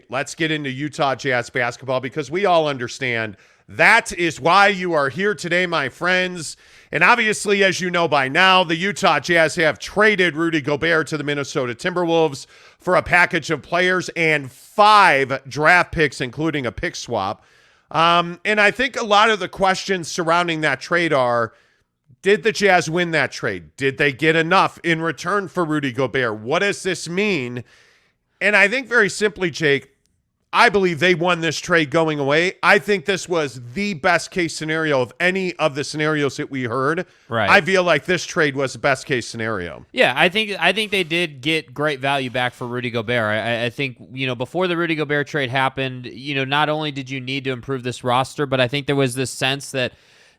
Let's get into Utah Jazz basketball because we all understand that is why you are here today, my friends. And obviously, as you know by now, the Utah Jazz have traded Rudy Gobert to the Minnesota Timberwolves for a package of players and 5 draft picks, including a pick swap. And I think a lot of the questions surrounding that trade are, did the Jazz win that trade? Did they get enough in return for Rudy Gobert? What does this mean? And I think very simply, Jake, I believe they won this trade going away. I think this was the best case scenario of any of the scenarios that we heard. Right. I feel like this trade was the best case scenario. Yeah, I think they did get great value back for Rudy Gobert. I think, before the Rudy Gobert trade happened, not only did you need to improve this roster, but I think there was this sense that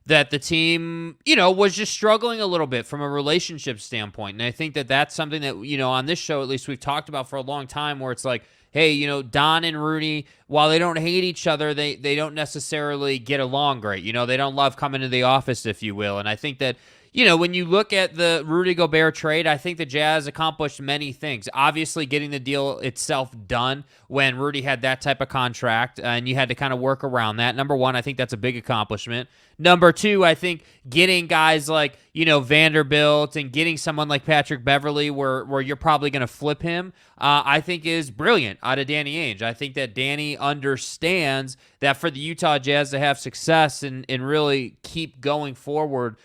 the team, was just struggling a little bit from a relationship standpoint. And I think that that's something that, on this show, at least we've talked about for a long time, where it's like, hey, Don and Rudy, while they don't hate each other, they don't necessarily get along great. They don't love coming to the office, if you will. And I think that, when you look at the Rudy Gobert trade, I think the Jazz accomplished many things. Obviously, getting the deal itself done when Rudy had that type of contract, and you had to kind of work around that. Number one, I think that's a big accomplishment. Number two, I think getting guys like, Vanderbilt and getting someone like Patrick Beverley where you're probably going to flip him, I think is brilliant out of Danny Ainge. I think that Danny understands that for the Utah Jazz to have success and really keep going forward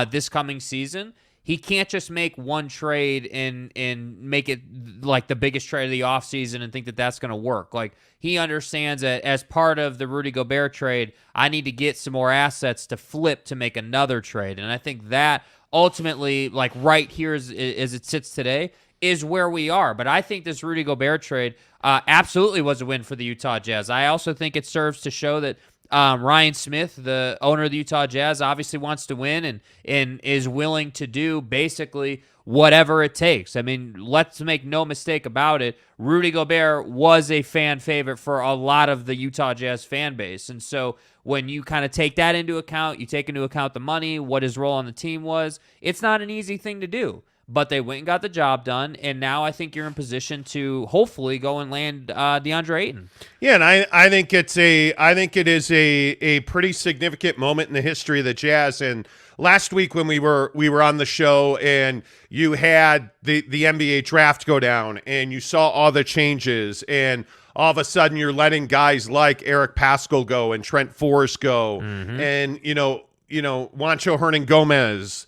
this coming season, he can't just make one trade and make it like the biggest trade of the offseason and think that that's going to work. Like, he understands that as part of the Rudy Gobert trade, I need to get some more assets to flip to make another trade. And I think that ultimately, like right here as it sits today, is where we are. But I think this Rudy Gobert trade absolutely was a win for the Utah Jazz. I also think it serves to show that Ryan Smith, the owner of the Utah Jazz, obviously wants to win and is willing to do basically whatever it takes. I mean, let's make no mistake about it. Rudy Gobert was a fan favorite for a lot of the Utah Jazz fan base. And so when you kind of take that into account, you take into account the money, what his role on the team was, it's not an easy thing to do. But they went and got the job done, and now I think you're in position to hopefully go and land Deandre Ayton. Yeah, and I think it is a pretty significant moment in the history of the Jazz. And last week when we were on the show and you had the NBA draft go down and you saw all the changes, and all of a sudden you're letting guys like Eric Paschall go and Trent Forrest go, and Juancho Hernan-Gomez,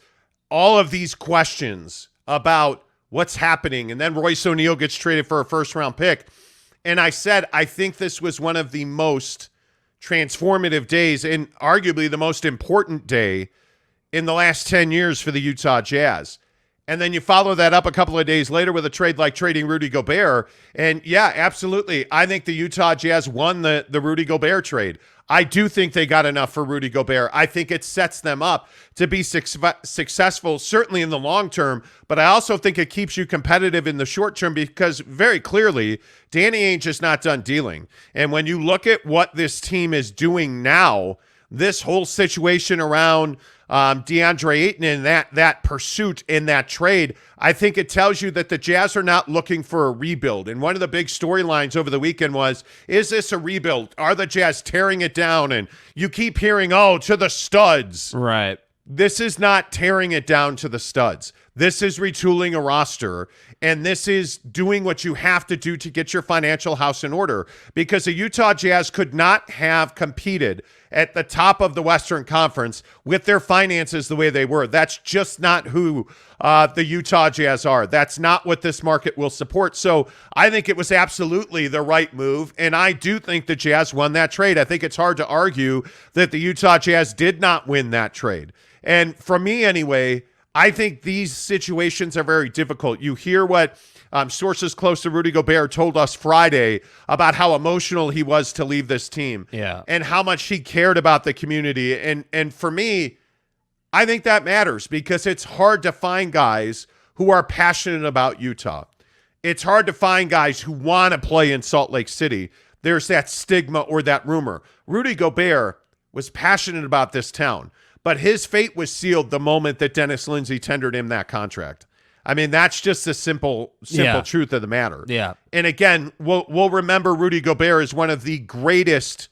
all of these questions about what's happening. And then Royce O'Neale gets traded for a first-round pick. And I said, I think this was one of the most transformative days and arguably the most important day in the last 10 years for the Utah Jazz. And then you follow that up a couple of days later with a trade like trading Rudy Gobert. And yeah, absolutely. I think the Utah Jazz won the Rudy Gobert trade. I do think they got enough for Rudy Gobert. I think it sets them up to be successful, certainly in the long term, but I also think it keeps you competitive in the short term because very clearly, Danny Ainge is not done dealing. And when you look at what this team is doing now, this whole situation around Deandre Ayton and that pursuit in that trade, I think it tells you that the Jazz are not looking for a rebuild. And one of the big storylines over the weekend was, is this a rebuild? Are the Jazz tearing it down? And you keep hearing, to the studs. Right. This is not tearing it down to the studs. This is retooling a roster, and this is doing what you have to do to get your financial house in order, because the Utah Jazz could not have competed at the top of the Western Conference with their finances the way they were. That's just not who the Utah Jazz are. That's not what this market will support. So I think it was absolutely the right move, and I do think the Jazz won that trade. I think it's hard to argue that the Utah Jazz did not win that trade. And for me anyway, I think these situations are very difficult. You hear what sources close to Rudy Gobert told us Friday about how emotional he was to leave this team, and how much he cared about the community. And for me, I think that matters because it's hard to find guys who are passionate about Utah. It's hard to find guys who want to play in Salt Lake City. There's that stigma or that rumor. Rudy Gobert was passionate about this town, but his fate was sealed the moment that Dennis Lindsey tendered him that contract. I mean, that's just the simple truth of the matter. Yeah. And again, we'll remember Rudy Gobert as one of the greatest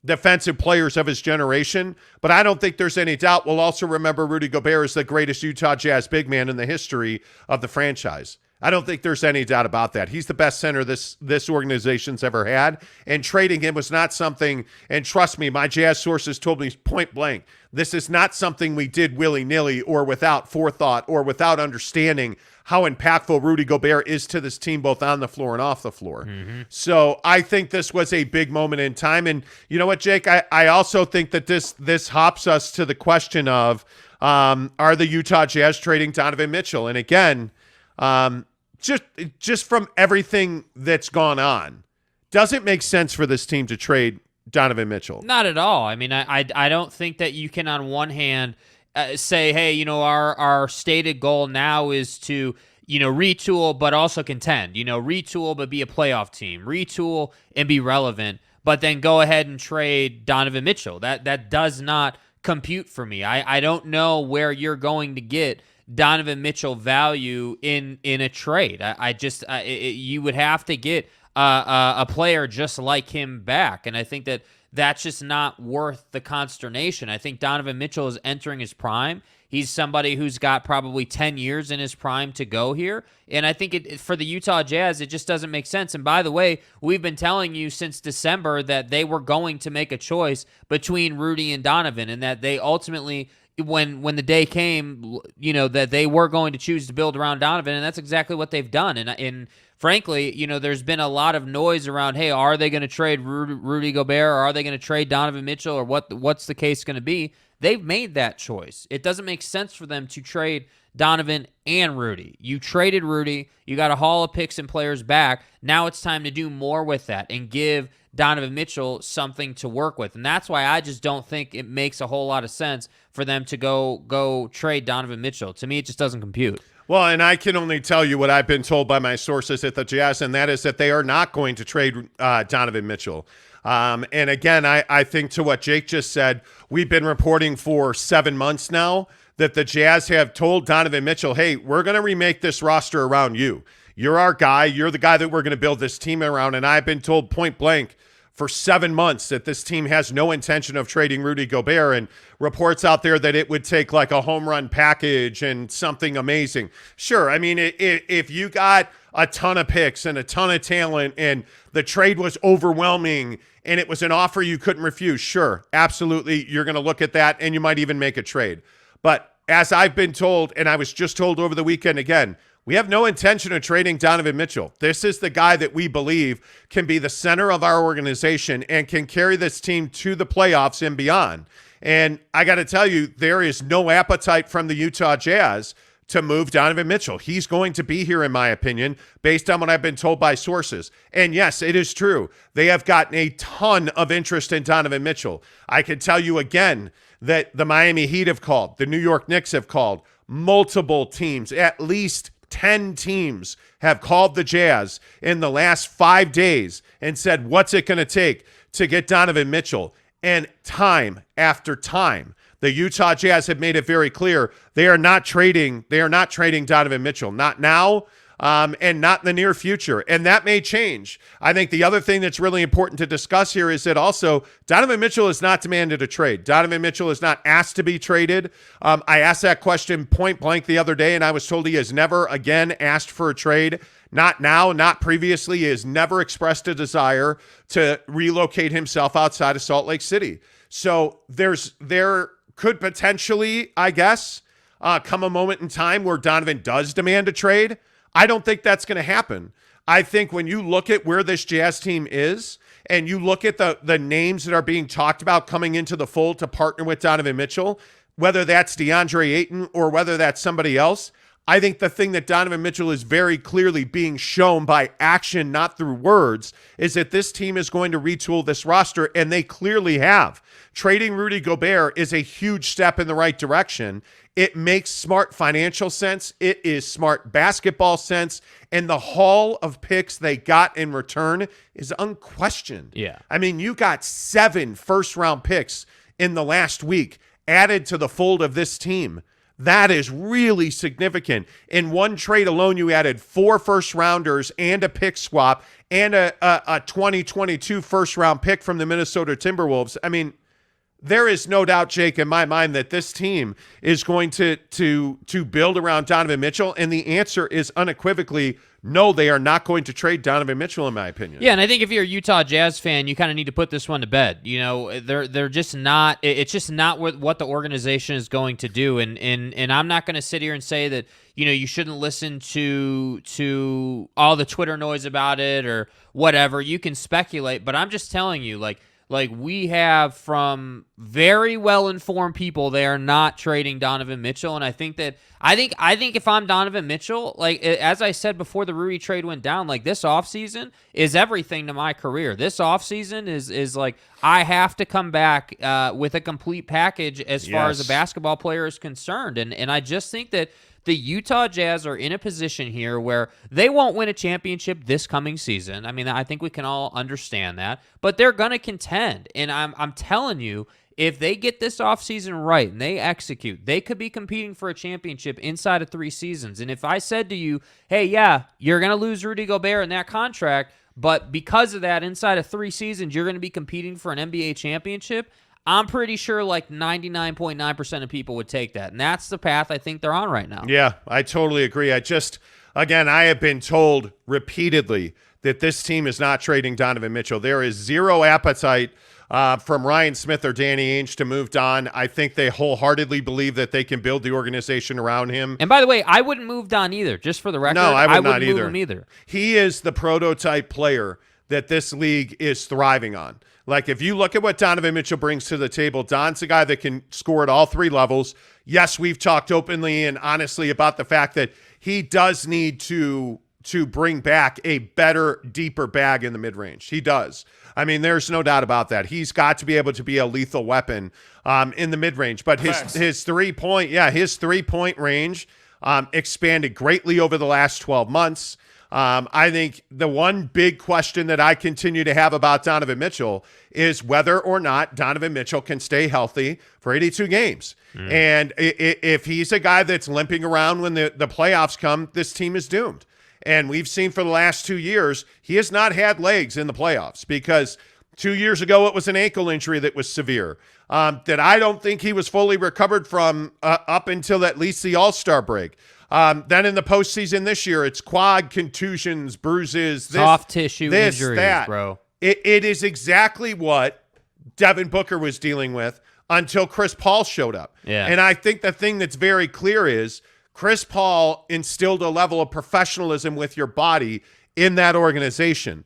defensive players of his generation, but I don't think there's any doubt we'll also remember Rudy Gobert as the greatest Utah Jazz big man in the history of the franchise. I don't think there's any doubt about that. He's the best center this organization's ever had, and trading him was not something, and trust me, my Jazz sources told me point blank, this is not something we did willy-nilly or without forethought or without understanding how impactful Rudy Gobert is to this team both on the floor and off the floor. So I think this was a big moment in time. And you know what, Jake? I also think that this hops us to the question of are the Utah Jazz trading Donovan Mitchell? And again, just from everything that's gone on, does it make sense for this team to trade Donovan Mitchell? Not at all. I mean, I don't think that you can on one hand say, hey, you know, our stated goal now is to, you know, retool but also contend, you know, retool but be a playoff team, retool and be relevant, but then go ahead and trade Donovan Mitchell. That does not compute for me. I don't know where you're going to get Donovan Mitchell value in a trade. You would have to get a player just like him back, and I think that's just not worth the consternation. I think Donovan Mitchell is entering his prime. He's somebody who's got probably 10 years in his prime to go here. And I think for the Utah Jazz, it just doesn't make sense. And by the way, we've been telling you since December that they were going to make a choice between Rudy and Donovan, and that they ultimately, when the day came, you know, that they were going to choose to build around Donovan, and that's exactly what they've done. And frankly, you know, there's been a lot of noise around, hey, are they going to trade Rudy Gobert, or are they going to trade Donovan Mitchell, or what's the case going to be? They've made that choice. It doesn't make sense for them to trade Donovan and Rudy. You traded Rudy. You got a haul of picks and players back. Now it's time to do more with that and give Donovan Mitchell something to work with. And that's why I just don't think it makes a whole lot of sense for them to go trade Donovan Mitchell. To me, it just doesn't compute. Well, and I can only tell you what I've been told by my sources at the Jazz, and that is that they are not going to trade Donovan Mitchell. And again, I think to what Jake just said, we've been reporting for 7 months now that the Jazz have told Donovan Mitchell, hey, we're going to remake this roster around you. You're our guy. You're the guy that we're going to build this team around. And I've been told point blank for 7 months that this team has no intention of trading Rudy Gobert, and reports out there that it would take like a home run package and something amazing. Sure, I mean, if you got a ton of picks and a ton of talent and the trade was overwhelming and it was an offer you couldn't refuse, sure, absolutely, you're going to look at that and you might even make a trade. But as I've been told, and I was just told over the weekend again, we have no intention of trading Donovan Mitchell. This is the guy that we believe can be the center of our organization and can carry this team to the playoffs and beyond. And I got to tell you, there is no appetite from the Utah Jazz to move Donovan Mitchell. He's going to be here, in my opinion, based on what I've been told by sources. And yes, it is true. They have gotten a ton of interest in Donovan Mitchell. I can tell you again that the Miami Heat have called, the New York Knicks have called, multiple teams, at least 10 teams have called the Jazz in the last 5 days and said, what's it going to take to get Donovan Mitchell? And time after time, the Utah Jazz have made it very clear they are not trading Donovan Mitchell. Not now, and not in the near future. And that may change. I think the other thing that's really important to discuss here is that also Donovan Mitchell has not demanded a trade. Donovan Mitchell is not asked to be traded. I asked that question point blank the other day, and I was told he has never again asked for a trade. Not now, not previously. He has never expressed a desire to relocate himself outside of Salt Lake City. So there could potentially, I guess, come a moment in time where Donovan does demand a trade. I don't think that's going to happen. I think when you look at where this Jazz team is and you look at the names that are being talked about coming into the fold to partner with Donovan Mitchell, whether that's Deandre Ayton or whether that's somebody else, I think the thing that Donovan Mitchell is very clearly being shown by action, not through words, is that this team is going to retool this roster, and they clearly have. Trading Rudy Gobert is a huge step in the right direction. It makes smart financial sense. It is smart basketball sense. And the haul of picks they got in return is unquestioned. Yeah. I mean, you got 7 first-round picks in the last week added to the fold of this team. That is really significant. In one trade alone, you added 4 first-rounders and a pick swap and a 2022 first-round pick from the Minnesota Timberwolves. I mean, there is no doubt, Jake, in my mind that this team is going to build around Donovan Mitchell, and the answer is unequivocally no, they are not going to trade Donovan Mitchell, in my opinion. Yeah, and I think if you're a Utah Jazz fan, you kind of need to put this one to bed. You know, they're just not. It's just not what the organization is going to do. And I'm not going to sit here and say that you shouldn't listen to all the Twitter noise about it or whatever. You can speculate, but I'm just telling you, like we have from very well-informed people, they are not trading Donovan Mitchell. And I think if I'm Donovan Mitchell, like as I said before the Rudy trade went down, like this offseason is everything to my career. This offseason is like I have to come back with a complete package as far as a basketball player is concerned. And I just think that the Utah Jazz are in a position here where they won't win a championship this coming season. I mean, I think we can all understand that, but they're going to contend. And I'm telling you, if they get this offseason right and they execute, they could be competing for a championship inside of 3 seasons. And if I said to you, hey, yeah, you're going to lose Rudy Gobert in that contract, but because of that, inside of 3 seasons, you're going to be competing for an NBA championship, I'm pretty sure like 99.9% of people would take that. And that's the path I think they're on right now. Yeah, I totally agree. I have been told repeatedly that this team is not trading Donovan Mitchell. There is zero appetite from Ryan Smith or Danny Ainge to move Don. I think they wholeheartedly believe that they can build the organization around him. And by the way, I wouldn't move Don either, just for the record. No, I would not wouldn't move him either. He is the prototype player that this league is thriving on. Like, if you look at what Donovan Mitchell brings to the table, Don's a guy that can score at all 3 levels. Yes, we've talked openly and honestly about the fact that he does need to bring back a better, deeper bag in the mid-range. He does. I mean, there's no doubt about that. He's got to be able to be a lethal weapon in the mid-range. But his three-point range expanded greatly over the last 12 months. I think the one big question that I continue to have about Donovan Mitchell is whether or not Donovan Mitchell can stay healthy for 82 games. And if he's a guy that's limping around when the playoffs come, this team is doomed. And we've seen for the last 2 years, he has not had legs in the playoffs because 2 years ago it was an ankle injury that was severe that I don't think he was fully recovered from up until at least the All-Star break. Then in the postseason this year, it's quad contusions, bruises, soft tissue injuries, that. Bro. It is exactly what Devin Booker was dealing with until Chris Paul showed up. Yeah. And I think the thing that's very clear is Chris Paul instilled a level of professionalism with your body in that organization.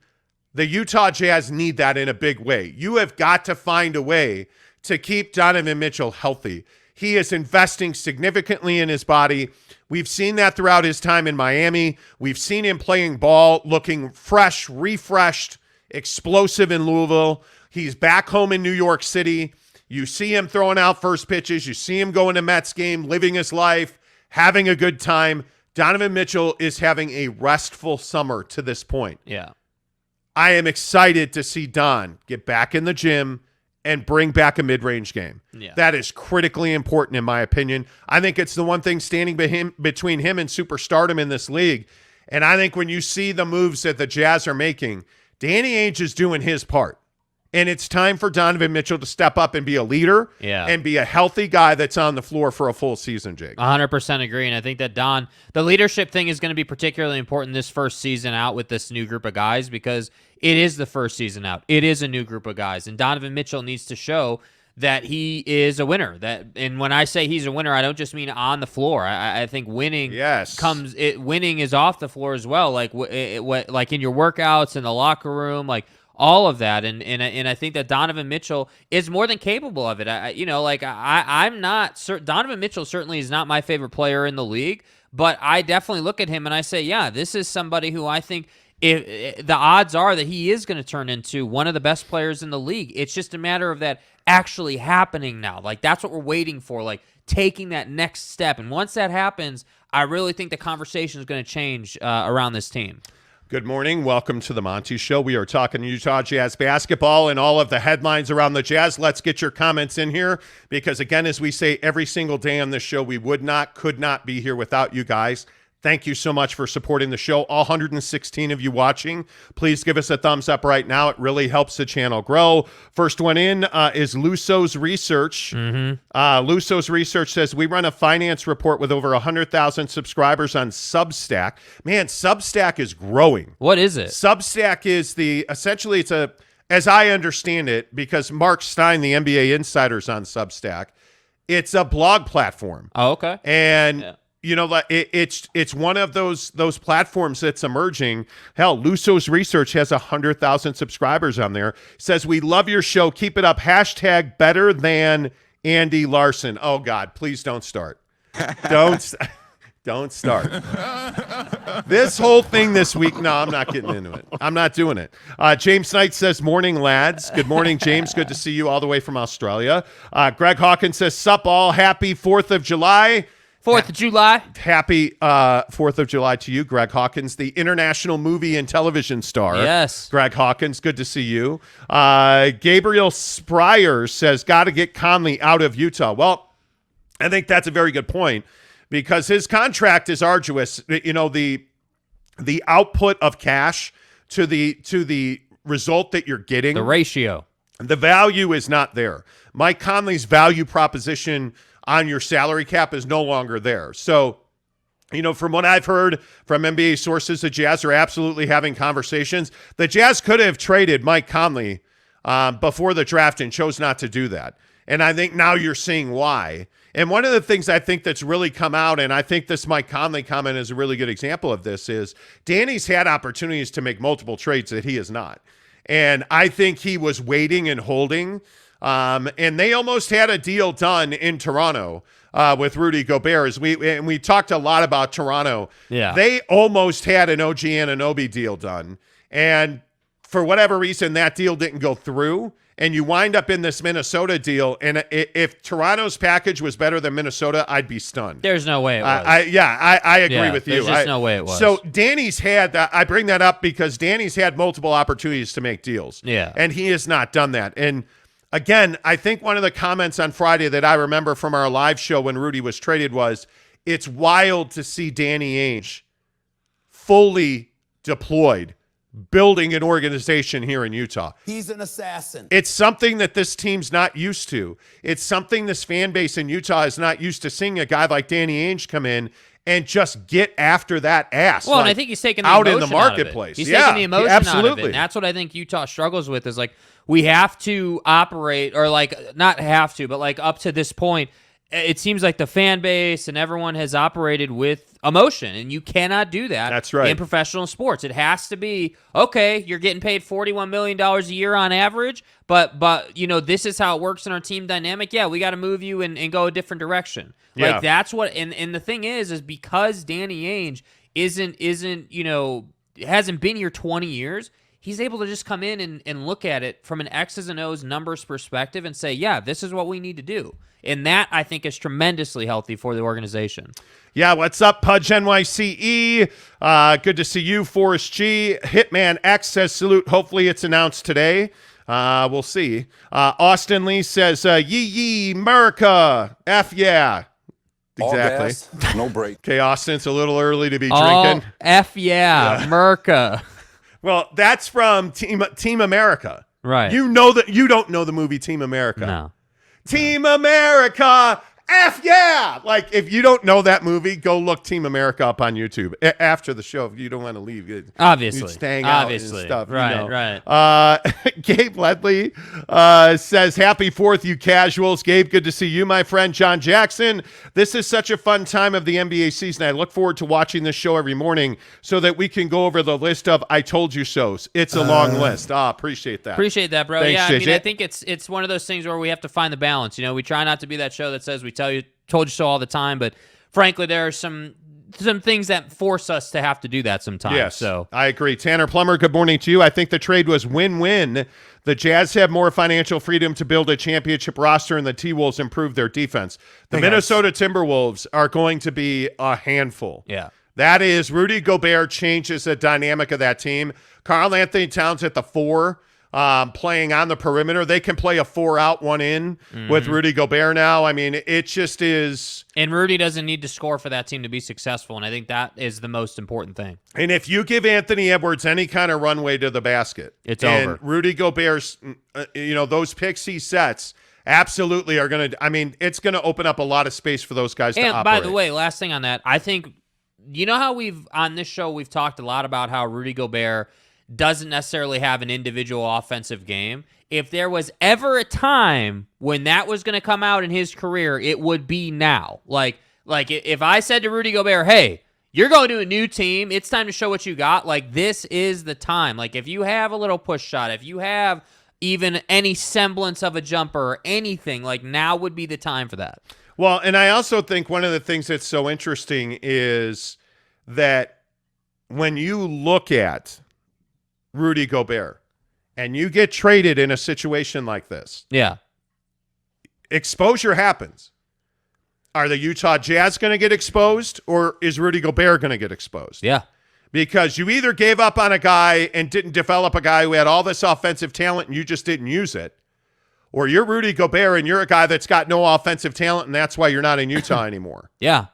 The Utah Jazz need that in a big way. You have got to find a way to keep Donovan Mitchell healthy. He is investing significantly in his body. We've seen that throughout his time in Miami. We've seen him playing ball, looking fresh, refreshed, explosive in Louisville. He's back home in New York City. You see him throwing out first pitches. You see him going to Mets game, living his life, having a good time. Donovan Mitchell is having a restful summer to this point. Yeah. I am excited to see Don get back in the gym and bring back a mid-range game. Yeah. That is critically important in my opinion. I think it's the one thing standing between him and superstardom in this league. And I think when you see the moves that the Jazz are making, Danny Ainge is doing his part. And it's time for Donovan Mitchell to step up and be a leader and be a healthy guy that's on the floor for a full season, Jake. 100% agree. And I think that, Don, the leadership thing is going to be particularly important this first season out with this new group of guys because it is the first season out. It is a new group of guys. And Donovan Mitchell needs to show that he is a winner. And when I say he's a winner, I don't just mean on the floor. I think winning winning is off the floor as well, like like in your workouts, in the locker room, like all of that, and I think that Donovan Mitchell is more than capable of it. I'm not certain. Donovan Mitchell certainly is not my favorite player in the league, but I definitely look at him and I say, yeah, this is somebody who I think the odds are that he is going to turn into one of the best players in the league. It's just a matter of that actually happening now. Like that's what we're waiting for, like taking that next step. And once that happens, I really think the conversation is going to change around this team. Good morning. Welcome to the Monty Show. We are talking Utah Jazz basketball and all of the headlines around the Jazz. Let's get your comments in here because, again, as we say every single day on this show, we could not be here without you guys. Thank you so much for supporting the show. All 116 of you watching, please give us a thumbs up right now. It really helps the channel grow. First one in is Luso's Research. Luso's Research says, we run a finance report with over 100,000 subscribers on Substack. Man, Substack is growing. What is it? Substack is essentially it's a, as I understand it, because Mark Stein, the NBA insider's on Substack, it's a blog platform. Oh, okay. And... Yeah. You know, it's one of those platforms that's emerging. Hell, Luso's Research has 100,000 subscribers on there. Says, we love your show. Keep it up. Hashtag better than Andy Larson. Oh, God, please don't start. Don't start. This whole thing this week, no, I'm not getting into it. I'm not doing it. James Knight says, morning, lads. Good morning, James. Good to see you all the way from Australia. Greg Hawkins says, sup all. Happy 4th of July. 4th of July. Happy 4th of July to you, Greg Hawkins, the international movie and television star. Yes. Greg Hawkins, good to see you. Gabriel Spryer says, got to get Conley out of Utah. Well, I think that's a very good point because his contract is arduous. You know, the output of cash to the result that you're getting. The ratio. The value is not there. Mike Conley's value proposition on your salary cap is no longer there. So, you know, from what I've heard from NBA sources, the Jazz are absolutely having conversations. The Jazz could have traded Mike Conley before the draft and chose not to do that. And I think now you're seeing why. And one of the things I think that's really come out, and I think this Mike Conley comment is a really good example of this, is Danny's had opportunities to make multiple trades that he has not. And I think he was waiting and holding. And they almost had a deal done in Toronto with Rudy Gobert. We talked a lot about Toronto. Yeah. They almost had an OG Anunoby deal done. And for whatever reason, that deal didn't go through. And you wind up in this Minnesota deal. And if Toronto's package was better than Minnesota, I'd be stunned. There's no way it was. I agree with you. There's just no way it was. So Danny's had, I bring that up because Danny's had multiple opportunities to make deals. Yeah. And he has not done that. And again, I think one of the comments on Friday that I remember from our live show when Rudy was traded was, it's wild to see Danny Ainge fully deployed, building an organization here in Utah. He's an assassin. It's something that this team's not used to. It's something this fan base in Utah is not used to seeing a guy like Danny Ainge come in and just get after that ass. Well, and I think he's taking the out emotion in the marketplace. He's taking the emotion absolutely. out of it. And that's what I think Utah struggles with is like, we have to operate, or like not have to, but like up to this point, it seems like the fan base and everyone has operated with emotion, and you cannot do that. That's right. In professional sports. It has to be, okay, you're getting paid $41 million a year on average, but you know, this is how it works in our team dynamic. Yeah, we got to move you and go a different direction. Yeah. Like that's what, and the thing is because Danny Ainge isn't, you know, hasn't been here 20 years, he's able to just come in and look at it from an X's and O's numbers perspective and say, yeah, this is what we need to do. And that, I think, is tremendously healthy for the organization. Yeah, what's up, Pudge NYCE? Good to see you, Forrest G. Hitman X says salute. Hopefully it's announced today. We'll see. Austin Lee says, yee, America. F yeah. Exactly. All gas, no break. Okay, Austin, it's a little early to be Oh, drinking. F yeah, Merca. Well, that's from Team America. Right. You know that you don't know the movie Team America. No. Team America, F yeah! Like, if you don't know that movie, go look Team America up on YouTube after the show. If you don't want to leave, Obviously. you just hang out and stuff. Right, you know. right. Gabe Ledley says, happy 4th, you casuals. Gabe, good to see you, my friend. John Jackson, this is such a fun time of the NBA season. I look forward to watching this show every morning so that we can go over the list of I told you so's. It's a long list. Appreciate that. Appreciate that, bro. Thanks, yeah, JJ. I mean, I think it's one of those things where we have to find the balance. You know, we try not to be that show that says we told you so all the time, but frankly, there are some things that force us to have to do that sometimes. Yes, so I agree. Tanner Plummer, good morning to you. I think the trade was win-win. The Jazz have more financial freedom to build a championship roster, and the T-Wolves improve their defense. The Minnesota Timberwolves are going to be a handful. yeah. That is, Rudy Gobert changes the dynamic of that team. Karl Anthony Towns at the 4, playing on the perimeter. They can play a 4 out, 1 in with Rudy Gobert now. I mean, it just is. And Rudy doesn't need to score for that team to be successful, and I think that is the most important thing. And if you give Anthony Edwards any kind of runway to the basket, it's and over. Rudy Gobert's, those picks he sets absolutely are going to, I mean, it's going to open up a lot of space for those guys to operate. And by the way, last thing on that, I think, how on this show we've talked a lot about how Rudy Gobert doesn't necessarily have an individual offensive game. If there was ever a time when that was going to come out in his career, it would be now. Like if I said to Rudy Gobert, hey, you're going to a new team, it's time to show what you got, like this is the time. Like if you have a little push shot, if you have even any semblance of a jumper or anything, like now would be the time for that. Well, and I also think one of the things that's so interesting is that when you look at Rudy Gobert and you get traded in a situation like this, yeah, exposure happens. Are the Utah Jazz going to get exposed, or is Rudy Gobert going to get exposed? Yeah. Because you either gave up on a guy and didn't develop a guy who had all this offensive talent and you just didn't use it, or you're Rudy Gobert and you're a guy that's got no offensive talent and that's why you're not in Utah anymore. Yeah.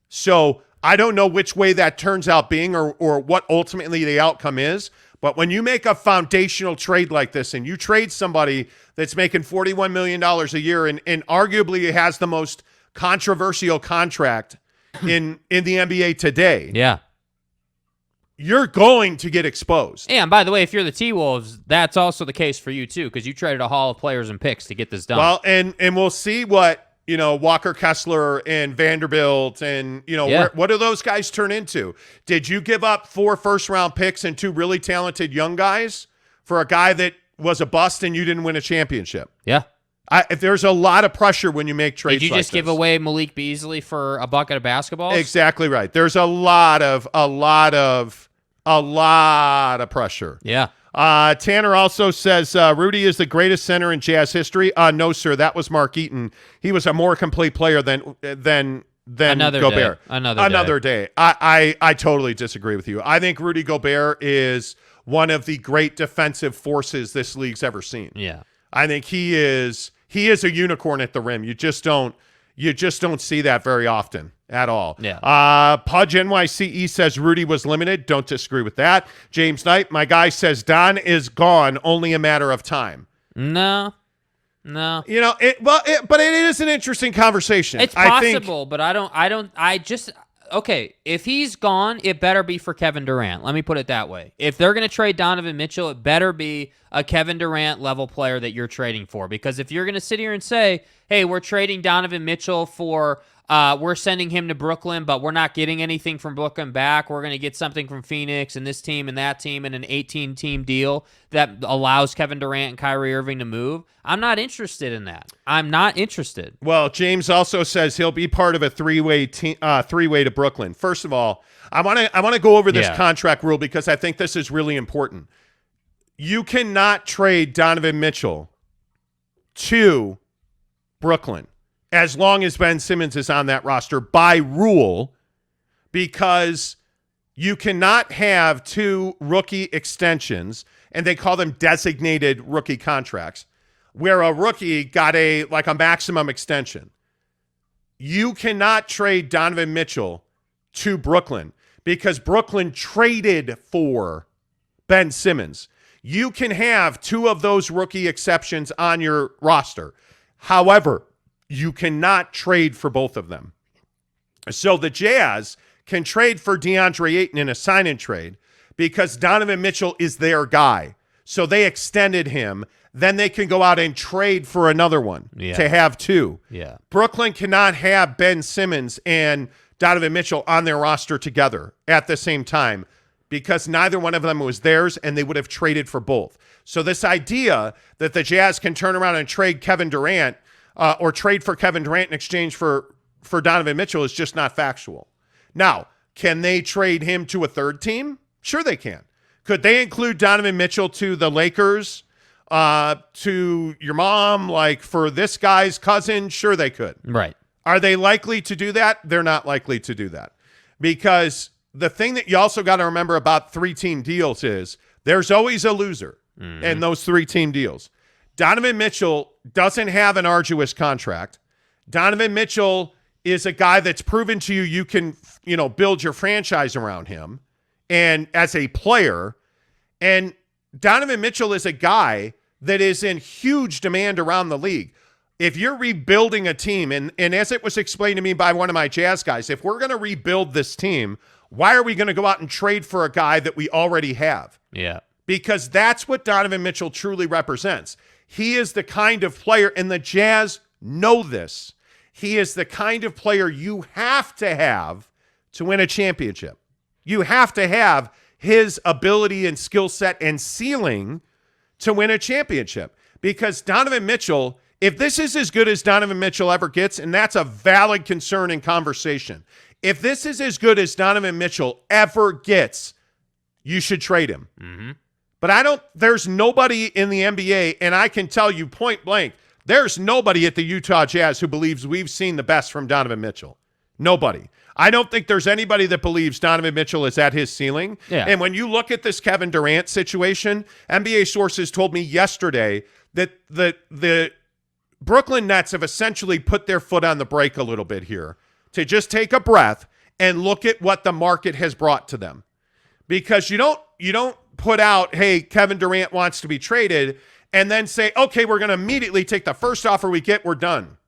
So I don't know which way that turns out being or what ultimately the outcome is, but when you make a foundational trade like this and you trade somebody that's making $41 million a year and arguably has the most controversial contract in the NBA today, yeah, you're going to get exposed. And by the way, if you're the T-Wolves, that's also the case for you too, because you traded a haul of players and picks to get this done. Well, and we'll see what, Walker Kessler and Vanderbilt and, what do those guys turn into? Did you give up 4 first-round picks and 2 really talented young guys for a guy that was a bust and you didn't win a championship? Yeah. There's a lot of pressure when you make trades. Did you just give away Malik Beasley for a bucket of basketballs? Exactly right. There's a lot of pressure. Yeah. Tanner also says Rudy is the greatest center in Jazz history. No, sir, that was Mark Ayton. He was a more complete player than Another Gobert. Day. Another day. I totally disagree with you. I think Rudy Gobert is one of the great defensive forces this league's ever seen. Yeah. I think he is a unicorn at the rim. You just don't see that very often at all. Yeah. Pudge NYCE says Rudy was limited. Don't disagree with that. James Knight, my guy, says Don is gone. Only a matter of time. No. But it is an interesting conversation. It's possible, but okay, if he's gone, it better be for Kevin Durant. Let me put it that way. If they're going to trade Donovan Mitchell, it better be a Kevin Durant level player that you're trading for. Because if you're going to sit here and say, hey, we're trading Donovan Mitchell for, we're sending him to Brooklyn, but we're not getting anything from Brooklyn back. We're going to get something from Phoenix and this team and that team and an 18-team deal that allows Kevin Durant and Kyrie Irving to move. I'm not interested in that. I'm not interested. Well, James also says he'll be part of a three-way to Brooklyn. First of all, I want to go over this contract rule because I think this is really important. You cannot trade Donovan Mitchell to Brooklyn as long as Ben Simmons is on that roster by rule, because you cannot have 2 rookie extensions, and they call them designated rookie contracts, where a rookie got a maximum extension. You cannot trade Donovan Mitchell to Brooklyn because Brooklyn traded for Ben Simmons. You can have 2 of those rookie exceptions on your roster. However, you cannot trade for both of them. So the Jazz can trade for DeAndre Ayton in a sign-and trade because Donovan Mitchell is their guy. So they extended him. Then they can go out and trade for another one to have 2. Yeah. Brooklyn cannot have Ben Simmons and Donovan Mitchell on their roster together at the same time because neither one of them was theirs, and they would have traded for both. So this idea that the Jazz can turn around and trade Kevin Durant or trade for Kevin Durant in exchange for Donovan Mitchell is just not factual. Now, can they trade him to a third team? Sure they can. Could they include Donovan Mitchell to the Lakers, to your mom, like for this guy's cousin? Sure they could. Right. Are they likely to do that? They're not likely to do that because the thing that you also got to remember about 3-team deals is there's always a loser in those 3-team deals. Donovan Mitchell doesn't have an arduous contract. Donovan Mitchell is a guy that's proven to you can, build your franchise around him and as a player. And Donovan Mitchell is a guy that is in huge demand around the league. If you're rebuilding a team, and as it was explained to me by one of my Jazz guys, if we're going to rebuild this team, why are we going to go out and trade for a guy that we already have? Yeah. Because that's what Donovan Mitchell truly represents. He is the kind of player, and the Jazz know this, he is the kind of player you have to win a championship. You have to have his ability and skill set and ceiling to win a championship. Because Donovan Mitchell, if this is as good as Donovan Mitchell ever gets, and that's a valid concern and conversation, if this is as good as Donovan Mitchell ever gets, you should trade him. Mm-hmm. But there's nobody in the NBA, and I can tell you point blank, there's nobody at the Utah Jazz who believes we've seen the best from Donovan Mitchell. Nobody. I don't think there's anybody that believes Donovan Mitchell is at his ceiling. Yeah. And when you look at this Kevin Durant situation, NBA sources told me yesterday that the Brooklyn Nets have essentially put their foot on the brake a little bit here to just take a breath and look at what the market has brought to them. Because you don't put out, hey, Kevin Durant wants to be traded, and then say, okay, we're going to immediately take the first offer we get, we're done.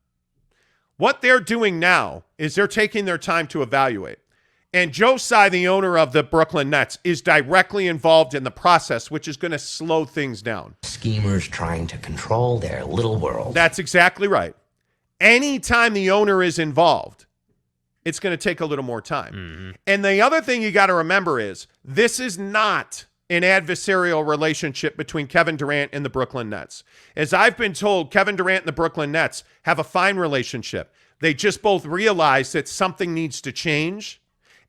What they're doing now is they're taking their time to evaluate. And Joe Tsai, the owner of the Brooklyn Nets, is directly involved in the process, which is going to slow things down. Schemers trying to control their little world. That's exactly right. Anytime the owner is involved, it's going to take a little more time. Mm-hmm. And the other thing you got to remember is this is not an adversarial relationship between Kevin Durant and the Brooklyn Nets. As I've been told, Kevin Durant and the Brooklyn Nets have a fine relationship. They just both realize that something needs to change,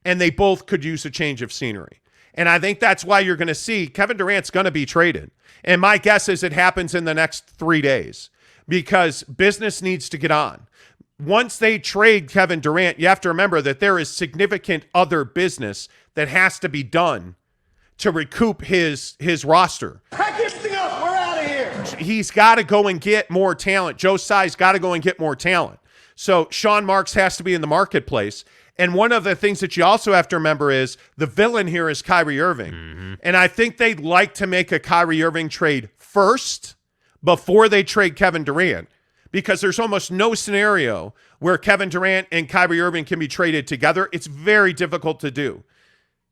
and they both could use a change of scenery. And I think that's why you're going to see Kevin Durant's going to be traded. And my guess is it happens in the next 3 days because business needs to get on. Once they trade Kevin Durant, you have to remember that there is significant other business that has to be done to recoup his roster. Pack this thing up. We're out of here. He's got to go and get more talent. Joe Tsai's got to go and get more talent. So Sean Marks has to be in the marketplace. And one of the things that you also have to remember is the villain here is Kyrie Irving. Mm-hmm. And I think they'd like to make a Kyrie Irving trade first before they trade Kevin Durant, because there's almost no scenario where Kevin Durant and Kyrie Irving can be traded together. It's very difficult to do.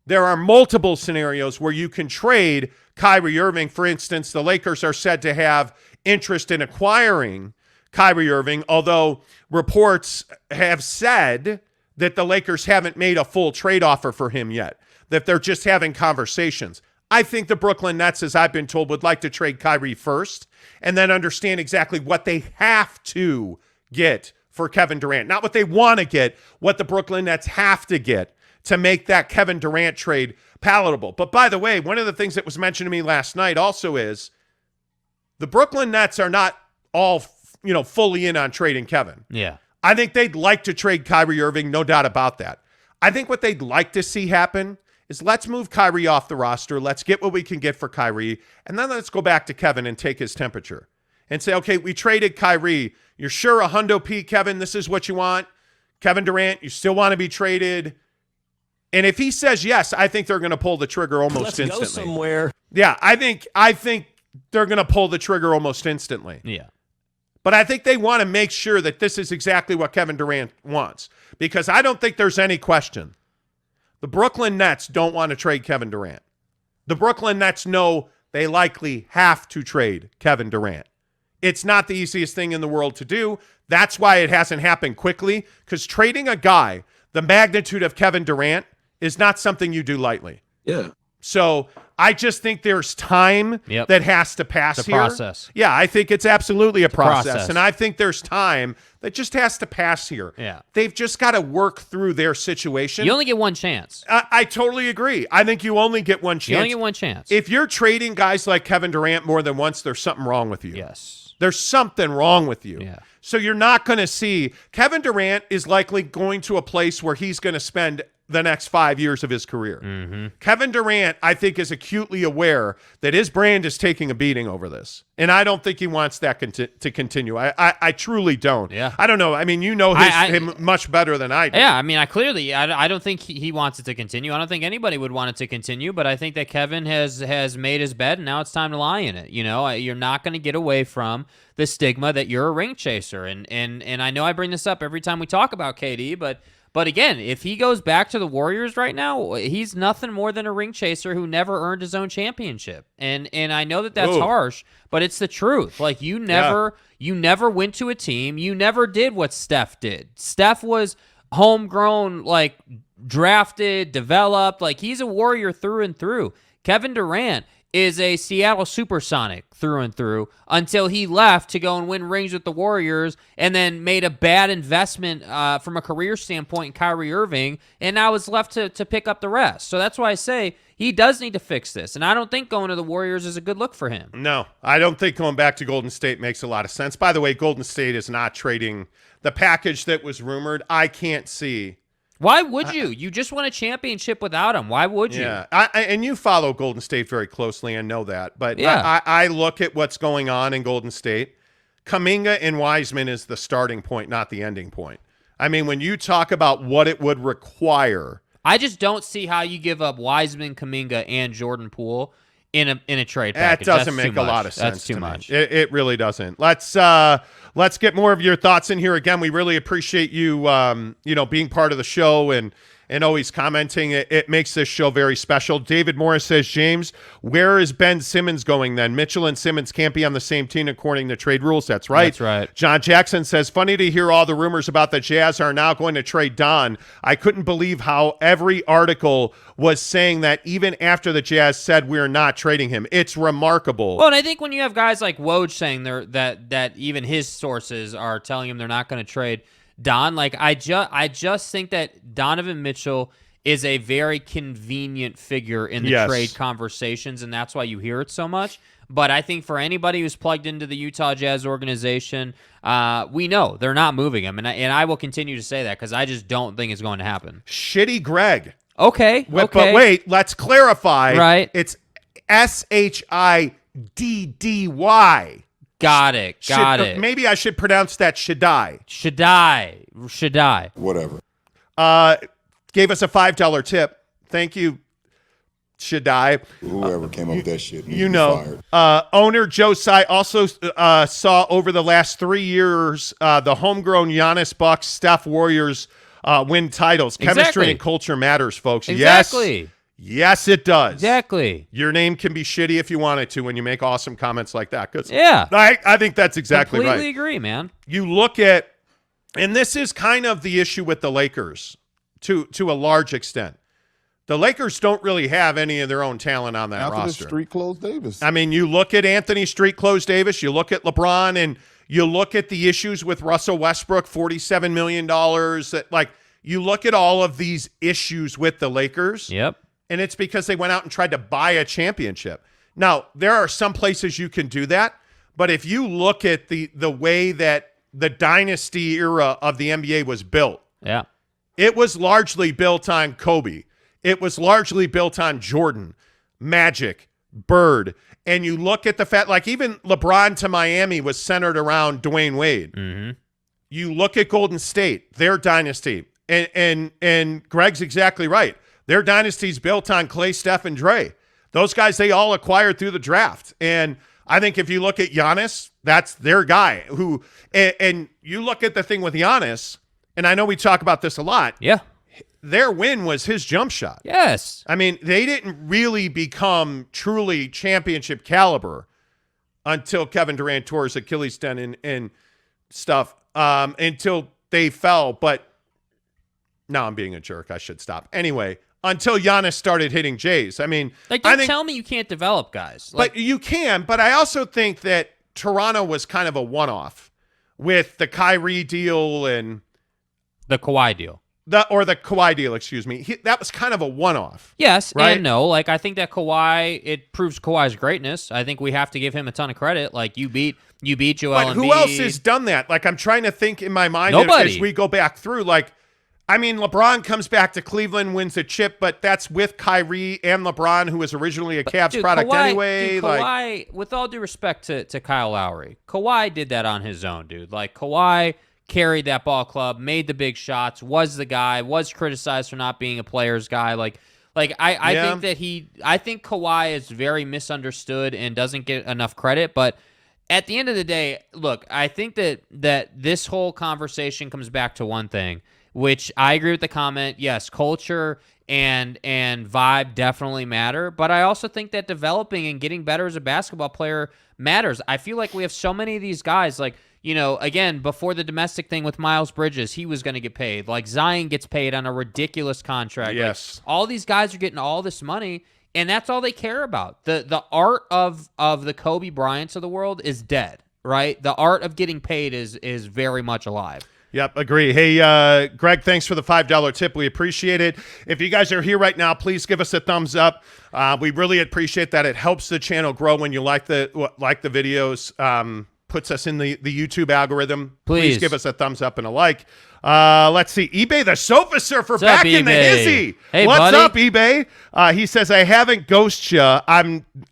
There are multiple scenarios where you can trade Kyrie Irving. For instance, the Lakers are said to have interest in acquiring Kyrie Irving, although reports have said that the Lakers haven't made a full trade offer for him yet, that they're just having conversations. I think the Brooklyn Nets, as I've been told, would like to trade Kyrie first and then understand exactly what they have to get for Kevin Durant. Not what they want to get, what the Brooklyn Nets have to get to make that Kevin Durant trade palatable. But by the way, one of the things that was mentioned to me last night also is the Brooklyn Nets are not all, fully in on trading Kevin. Yeah. I think they'd like to trade Kyrie Irving, no doubt about that. I think what they'd like to see happen is let's move Kyrie off the roster. Let's get what we can get for Kyrie. And then let's go back to Kevin and take his temperature and say, okay, we traded Kyrie. You're sure a hundo P, Kevin, this is what you want? Kevin Durant, you still want to be traded? And if he says yes, I think they're going to pull the trigger almost instantly. Let's go somewhere. Yeah, I think they're going to pull the trigger almost instantly. Yeah. But I think they want to make sure that this is exactly what Kevin Durant wants, because I don't think there's any question. The Brooklyn Nets don't want to trade Kevin Durant. The Brooklyn Nets know they likely have to trade Kevin Durant. It's not the easiest thing in the world to do. That's why it hasn't happened quickly, because trading a guy the magnitude of Kevin Durant is not something you do lightly. Yeah. So I just think there's time that has to pass here. Process. Yeah, I think it's absolutely a process. And I think there's time that just has to pass here. Yeah. They've just got to work through their situation. You only get one chance. I totally agree. I think you only get one chance. You only get one chance. If you're trading guys like Kevin Durant more than once, there's something wrong with you. Yes. There's something wrong with you. Yeah. So you're not going to see Kevin Durant is likely going to a place where he's going to spend the next 5 years of his career. Mm-hmm. Kevin Durant, I think, is acutely aware that his brand is taking a beating over this. And I don't think he wants that to continue. I truly don't. Yeah. I don't know. I mean, you know him much better than I do. Yeah, I mean, I don't think he wants it to continue. I don't think anybody would want it to continue, but I think that Kevin has made his bed, and now it's time to lie in it. You know, you're not going to get away from the stigma that you're a ring chaser. And I know I bring this up every time we talk about KD, but again, if he goes back to the Warriors right now, he's nothing more than a ring chaser who never earned his own championship. And I know that that's harsh, but it's the truth. Like, you never went to a team. You never did what Steph did. Steph was homegrown, like drafted, developed. Like, he's a Warrior through and through. Kevin Durant is a Seattle Supersonic through and through until he left to go and win rings with the Warriors and then made a bad investment from a career standpoint in Kyrie Irving, and now is left to pick up the rest. So that's why I say he does need to fix this, and I don't think going to the Warriors is a good look for him. No, I don't think going back to Golden State makes a lot of sense. By the way, Golden State is not trading the package that was rumored. I can't see. Why would you? You just won a championship without him. Why would you? Yeah, and you follow Golden State very closely and know that. But yeah. I look at what's going on in Golden State. Kuminga and Wiseman is the starting point, not the ending point. I mean, when you talk about what it would require, I just don't see how you give up Wiseman, Kuminga, and Jordan Poole in a trade package. That doesn't make a lot of sense. That's too much. It really doesn't. Let's get more of your thoughts in here. Again, we really appreciate you being part of the show and always commenting. It makes this show very special. David Morris says, James, where is Ben Simmons going then? Mitchell and Simmons can't be on the same team according to trade rules. That's right. That's right. John Jackson says, funny to hear all the rumors about the Jazz are now going to trade Don. I couldn't believe how every article was saying that even after the Jazz said we're not trading him. It's remarkable. Well, and I think when you have guys like Woj saying that even his sources are telling him they're not going to trade Don, like I just think that Donovan Mitchell is a very convenient figure in the trade conversations, and that's why you hear it so much. But I think for anybody who's plugged into the Utah Jazz organization, we know they're not moving him, and I will continue to say that because I just don't think it's going to happen. Shitty Greg. Okay. But wait, let's clarify. Right. It's SHIDDY. Got it. Maybe I should pronounce that Shaddai. Shaddai. Whatever. Gave us a $5 tip. Thank you, Shaddai. Whoever came up with that shit. You know. Owner Joe Tsai also saw over the last 3 years the homegrown Giannis Bucks, Steph Warriors win titles. Chemistry and culture matters, folks. Exactly. Yes, it does. Exactly. Your name can be shitty if you want it to when you make awesome comments like that. Yeah. I think that's exactly right. Completely agree, man. You look at, and this is kind of the issue with the Lakers to a large extent. The Lakers don't really have any of their own talent on that roster. Street Clothes Davis. I mean, you look at Anthony Street Clothes Davis, you look at LeBron, and you look at the issues with Russell Westbrook, $47 million. You look at all of these issues with the Lakers. Yep. And it's because they went out and tried to buy a championship. Now, there are some places you can do that, but if you look at the way that the dynasty era of the NBA was built, yeah, it was largely built on Kobe. It was largely built on Jordan, Magic, Bird. And you look at the fact, like even LeBron to Miami was centered around Dwayne Wade. Mm-hmm. You look at Golden State, their dynasty, and Greg's exactly right. Their dynasty's built on Clay, Steph, and Dre. Those guys, they all acquired through the draft. And I think if you look at Giannis, that's their guy. And you look at the thing with Giannis, and I know we talk about this a lot. Yeah. Their win was his jump shot. Yes. I mean, they didn't really become truly championship caliber until Kevin Durant tore his Achilles tendon and stuff, until they fell. But now I'm being a jerk. I should stop. Anyway, until Giannis started hitting Jays. I mean, don't tell me you can't develop guys. But you can. But I also think that Toronto was kind of a one-off with the Kyrie deal and the Kawhi deal. The Kawhi deal, excuse me. That was kind of a one-off. Yes, right? And no. Like, I think that Kawhi, it proves Kawhi's greatness. I think we have to give him a ton of credit. Like, you beat Joel Embiid. But who else has done that? Like, I'm trying to think in my mind Nobody. as we go back through. Like, I mean, LeBron comes back to Cleveland, wins a chip, but that's with Kyrie and LeBron, who was originally a Cavs product anyway. Dude, Kawhi, with all due respect to Kyle Lowry, Kawhi did that on his own, dude. Like, Kawhi carried that ball club, made the big shots, was the guy, was criticized for not being a player's guy. I think Kawhi is very misunderstood and doesn't get enough credit, but at the end of the day, look, I think that this whole conversation comes back to one thing, which I agree with the comment. Yes, culture and vibe definitely matter, but I also think that developing and getting better as a basketball player matters. I feel like we have so many of these guys, like, you know, again, before the domestic thing with Miles Bridges, he was going to get paid. Like, Zion gets paid on a ridiculous contract. Yes. Like, all these guys are getting all this money, and that's all they care about. The art of the Kobe Bryants of the world is dead, right? The art of getting paid is very much alive. Yep, agree. Hey, Greg, thanks for the $5 tip. We appreciate it. If you guys are here right now, please give us a thumbs up. We really appreciate that. It helps the channel grow when you like the videos. Puts us in the YouTube algorithm. Please give us a thumbs up and a like. Let's see. eBay the Sofa Surfer back in the hizzy. Hey, what's buddy? up, eBay? He says, I haven't ghosted you.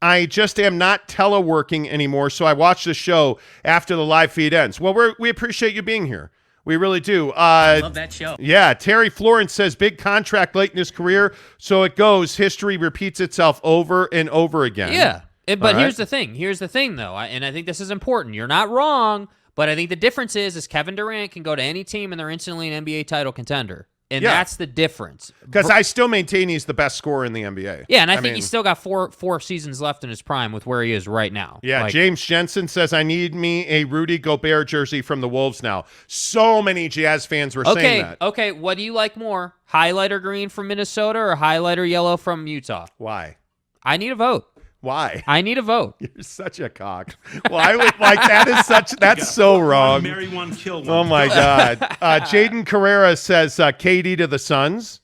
I just am not teleworking anymore, so I watch the show after the live feed ends. Well, we appreciate you being here. We really do. I love that show. Yeah, Terry Florence says, big contract late in his career, so it goes. History repeats itself over and over again. Yeah. But All here's right. the thing. Here's the thing, though, and I think this is important. You're not wrong, but I think the difference is Kevin Durant can go to any team and they're instantly an NBA title contender. And that's the difference. Because I still maintain he's the best scorer in the NBA. Yeah, and I think he's still got four seasons left in his prime with where he is right now. Yeah, Like, James Jensen says, I need me a Rudy Gobert jersey from the Wolves now. So many Jazz fans were saying that. Okay, what do you like more? Highlighter green from Minnesota or highlighter yellow from Utah? Why? I need a vote. Why? I need a vote. You're such a cock. Why would like that's so wrong. Marry one, kill one. Oh my God. Jaden Carrera says KD to the Suns.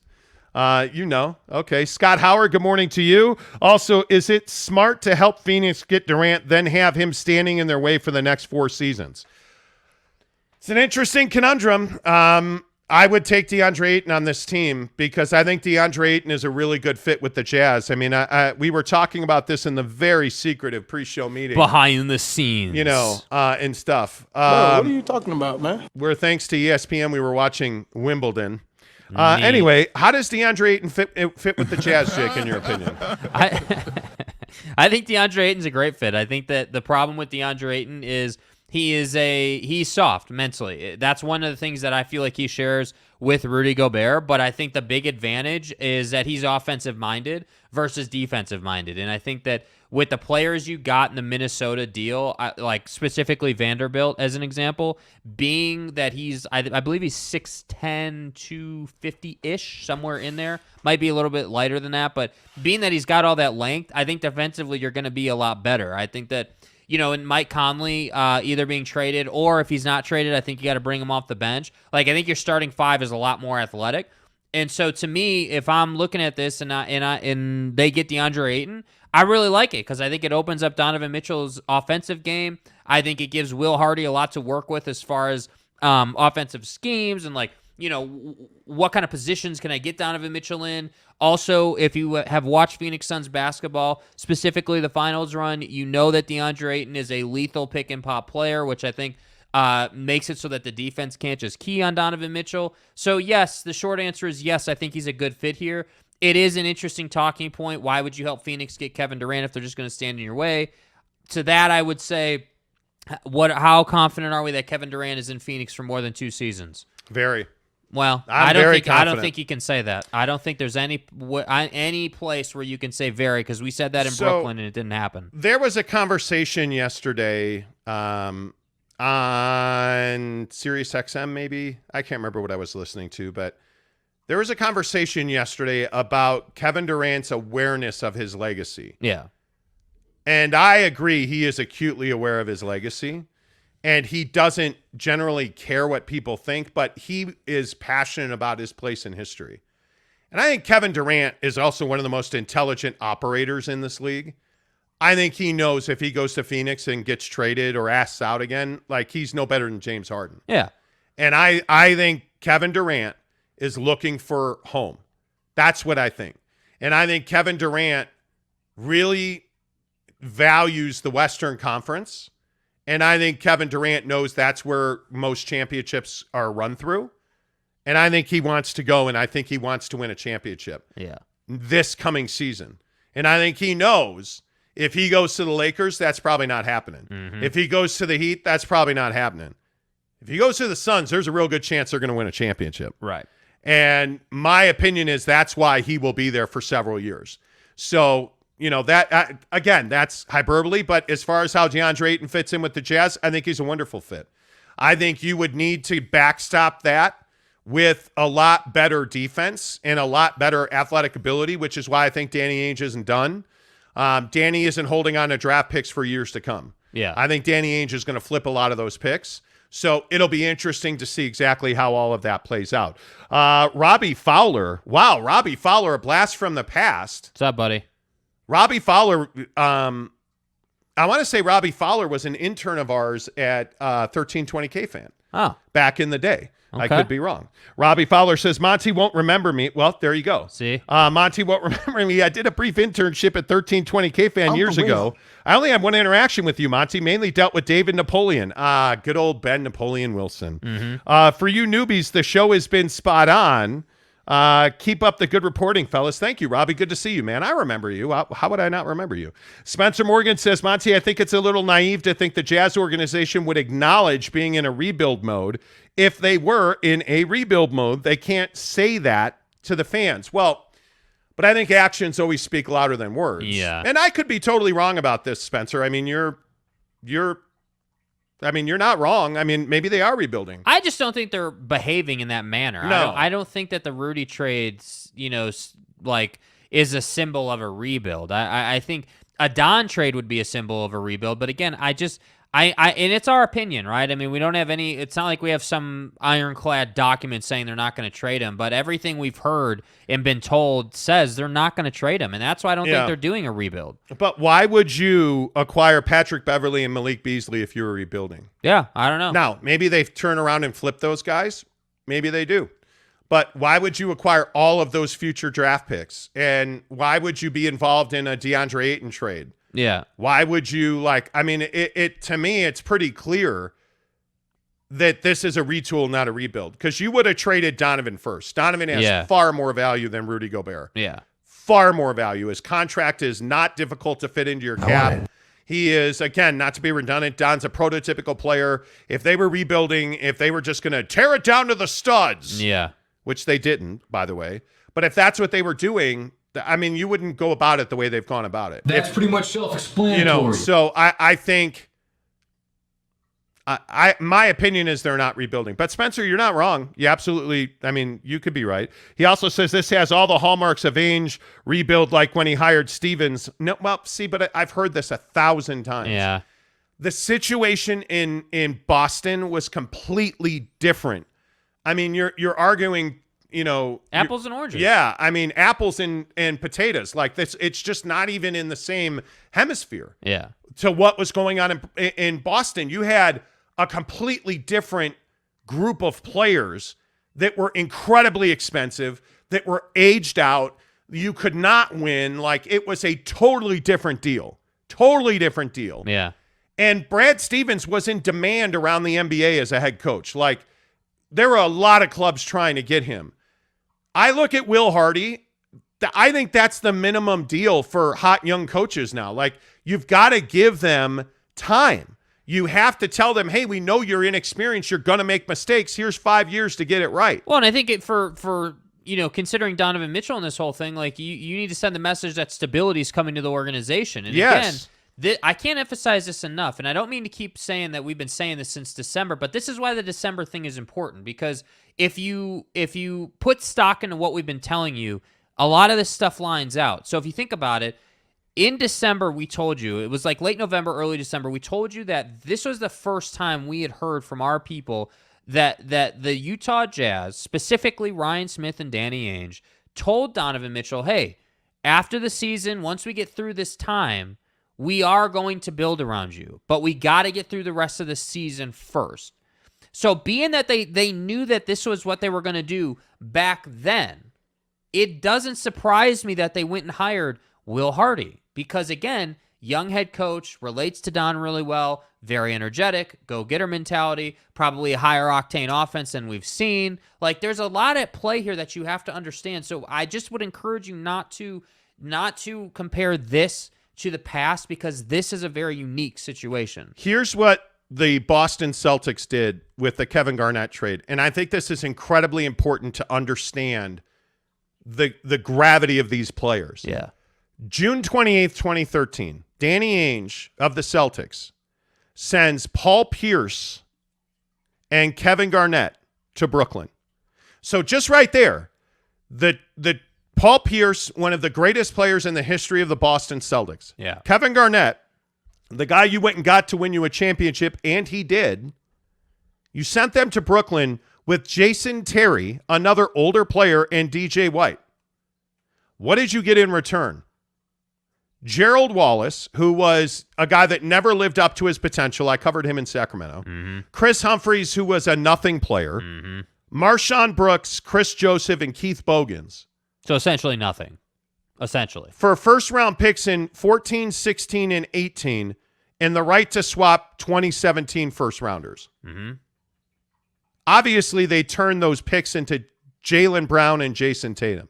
Okay. Scott Howard, good morning to you. Also, is it smart to help Phoenix get Durant, then have him standing in their way for the next 4 seasons? It's an interesting conundrum. I would take DeAndre Ayton on this team because I think DeAndre Ayton is a really good fit with the Jazz. I mean, we were talking about this in the very secretive pre-show meeting. Behind the scenes. You know, and stuff. Bro, what are you talking about, man? Where thanks to ESPN, we were watching Wimbledon. Anyway, how does DeAndre Ayton fit with the Jazz, Jake, in your opinion? I think DeAndre Ayton's a great fit. I think that the problem with DeAndre Ayton is he's soft mentally. That's one of the things that I feel like he shares with Rudy Gobert, but I think the big advantage is that he's offensive-minded versus defensive-minded. And I think that with the players you got in the Minnesota deal, like specifically Vanderbilt as an example, being that I believe he's 6'10", 250-ish, somewhere in there. Might be a little bit lighter than that, but being that he's got all that length, I think defensively you're going to be a lot better. I think that, you know, and Mike Conley either being traded or if he's not traded, I think you got to bring him off the bench. Like, I think your starting 5 is a lot more athletic. And so to me, if I'm looking at this and they get DeAndre Ayton, I really like it because I think it opens up Donovan Mitchell's offensive game. I think it gives Will Hardy a lot to work with as far as offensive schemes and, like, you know, what kind of positions can I get Donovan Mitchell in? Also, if you have watched Phoenix Suns basketball, specifically the finals run, you know that DeAndre Ayton is a lethal pick-and-pop player, which I think makes it so that the defense can't just key on Donovan Mitchell. So, yes, the short answer is yes, I think he's a good fit here. It is an interesting talking point. Why would you help Phoenix get Kevin Durant if they're just going to stand in your way? To that, I would say, how confident are we that Kevin Durant is in Phoenix for more than 2 seasons? Very. Well, I don't think you can say that. I don't think there's any place where you can say very, because we said that in Brooklyn and it didn't happen. There was a conversation yesterday on Sirius XM, maybe. I can't remember what I was listening to, but there was a conversation yesterday about Kevin Durant's awareness of his legacy. Yeah. And I agree, he is acutely aware of his legacy. And he doesn't generally care what people think, but he is passionate about his place in history. And I think Kevin Durant is also one of the most intelligent operators in this league. I think he knows if he goes to Phoenix and gets traded or asks out again, like, he's no better than James Harden. Yeah. And I think Kevin Durant is looking for home. That's what I think. And I think Kevin Durant really values the Western Conference. And I think Kevin Durant knows that's where most championships are run through. And I think he wants to go, and I think he wants to win a championship this coming season. And I think he knows if he goes to the Lakers, that's probably not happening. If he goes to the Heat, that's probably not happening. If he goes to the Suns, there's a real good chance they're going to win a championship. Right. And my opinion is that's why he will be there for several years. So, that again, that's hyperbole. But as far as how DeAndre Ayton fits in with the Jazz, I think he's a wonderful fit. I think you would need to backstop that with a lot better defense and a lot better athletic ability, which is why I think Danny Ainge isn't done. Danny isn't holding on to draft picks for years to come. Yeah. I think Danny Ainge is going to flip a lot of those picks. So it'll be interesting to see exactly how all of that plays out. Robbie Fowler. Wow, Robbie Fowler, a blast from the past. What's up, buddy? Robbie Fowler, I want to say Robbie Fowler was an intern of ours at 1320K Fan back in the day. Okay. I could be wrong. Robbie Fowler says, Monty won't remember me. Well, there you go. See? Monty won't remember me. I did a brief internship at 1320K Fan years ago. I only had one interaction with you, Monty. Mainly dealt with David Napoleon. Good old Ben Napoleon Wilson. For you newbies, the show has been spot on. Keep up the good reporting, fellas. Thank you, Robbie. Good to see you, man. I remember you. How would I not remember you? Spencer Morgan says, Monty, I think it's a little naive to think the Jazz organization would acknowledge being in a rebuild mode. If they were in a rebuild mode, they can't say that to the fans. Well, but I think actions always speak louder than words. Yeah. And I could be totally wrong about this, Spencer. I mean, you're not wrong. I mean, maybe they are rebuilding. I just don't think they're behaving in that manner. No. I don't think that the Rudy trades, is a symbol of a rebuild. I think a Don trade would be a symbol of a rebuild. But again, and it's our opinion, right? I mean, we don't have any, it's not like we have some ironclad document saying they're not going to trade him, but everything we've heard and been told says they're not going to trade him. And that's why I don't think they're doing a rebuild. But why would you acquire Patrick Beverley and Malik Beasley if you were rebuilding? Yeah, I don't know. Now, maybe they turn around and flip those guys. Maybe they do. But why would you acquire all of those future draft picks? And why would you be involved in a DeAndre Ayton trade? Yeah. Why would you it to me, it's pretty clear that this is a retool, not a rebuild. Because you would have traded Donovan first. Donovan has far more value than Rudy Gobert. Yeah. Far more value. His contract is not difficult to fit into your cap. He is, again, not to be redundant, Don's a prototypical player. If they were rebuilding, if they were just going to tear it down to the studs, which they didn't, by the way. But if that's what they were doing, I mean, you wouldn't go about it the way they've gone about it. That's pretty much self-explanatory. So I think my opinion is they're not rebuilding. But Spencer, you're not wrong. You absolutely, you could be right. He also says this has all the hallmarks of Ainge rebuild, like when he hired Stevens. No, well, see, but I've heard this 1,000 times. Yeah. The situation in Boston was completely different. I mean, you're arguing, apples and oranges. Yeah, I mean, apples and potatoes. Like this, it's just not even in the same hemisphere. Yeah. To what was going on in Boston, you had a completely different group of players that were incredibly expensive, that were aged out. You could not win. Like, it was a totally different deal. Totally different deal. Yeah. And Brad Stevens was in demand around the NBA as a head coach. Like, there were a lot of clubs trying to get him. I look at Will Hardy. I think that's the minimum deal for hot young coaches now. Like, you've got to give them time. You have to tell them, hey, we know you're inexperienced. You're going to make mistakes. Here's 5 years to get it right. Well, and I think for considering Donovan Mitchell in this whole thing, like you need to send the message that stability is coming to the organization. And yes. Again, I can't emphasize this enough, and I don't mean to keep saying that we've been saying this since December, but this is why the December thing is important, because if you put stock into what we've been telling you, a lot of this stuff lines out. So if you think about it, in December, we told you, it was like late November, early December, we told you that this was the first time we had heard from our people that the Utah Jazz, specifically Ryan Smith and Danny Ainge, told Donovan Mitchell, hey, after the season, once we get through this time, we are going to build around you, but we got to get through the rest of the season first. So being that they knew that this was what they were going to do back then, it doesn't surprise me that they went and hired Will Hardy because, again, young head coach, relates to Don really well, very energetic, go-getter mentality, probably a higher octane offense than we've seen. Like, there's a lot at play here that you have to understand. So I just would encourage you not to compare this to the past because this is a very unique situation. Here's what the Boston Celtics did with the Kevin Garnett trade, and I think this is incredibly important to understand the gravity of these players. Yeah. June 28th, 2013, Danny Ainge of the Celtics sends Paul Pierce and Kevin Garnett to Brooklyn. So just right there, the Paul Pierce, one of the greatest players in the history of the Boston Celtics. Yeah. Kevin Garnett, the guy you went and got to win you a championship, and he did. You sent them to Brooklyn with Jason Terry, another older player, and DJ White. What did you get in return? Gerald Wallace, who was a guy that never lived up to his potential. I covered him in Sacramento. Mm-hmm. Chris Humphries, who was a nothing player. Mm-hmm. Marshawn Brooks, Chris Joseph, and Keith Bogans. So essentially nothing. Essentially. For first-round picks in 14, 16, and 18, and the right to swap 2017 first-rounders. Mm-hmm. Obviously, they turned those picks into Jaylen Brown and Jason Tatum.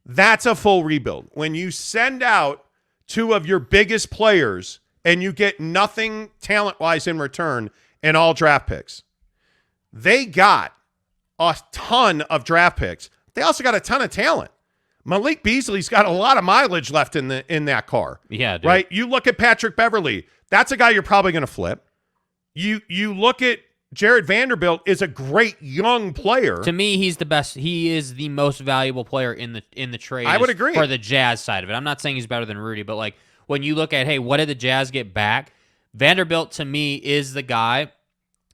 That's a full rebuild. When you send out two of your biggest players and you get nothing talent-wise in return and all draft picks, they got a ton of draft picks. They also got a ton of talent. Malik Beasley's got a lot of mileage left in that car. Yeah, dude. Right? You look at Patrick Beverley. That's a guy you're probably going to flip. You look at Jared Vanderbilt is a great young player. To me, he's the best. He is the most valuable player in the trade. I would agree. For the Jazz side of it. I'm not saying he's better than Rudy, but like when you look at, hey, what did the Jazz get back? Vanderbilt to me is the guy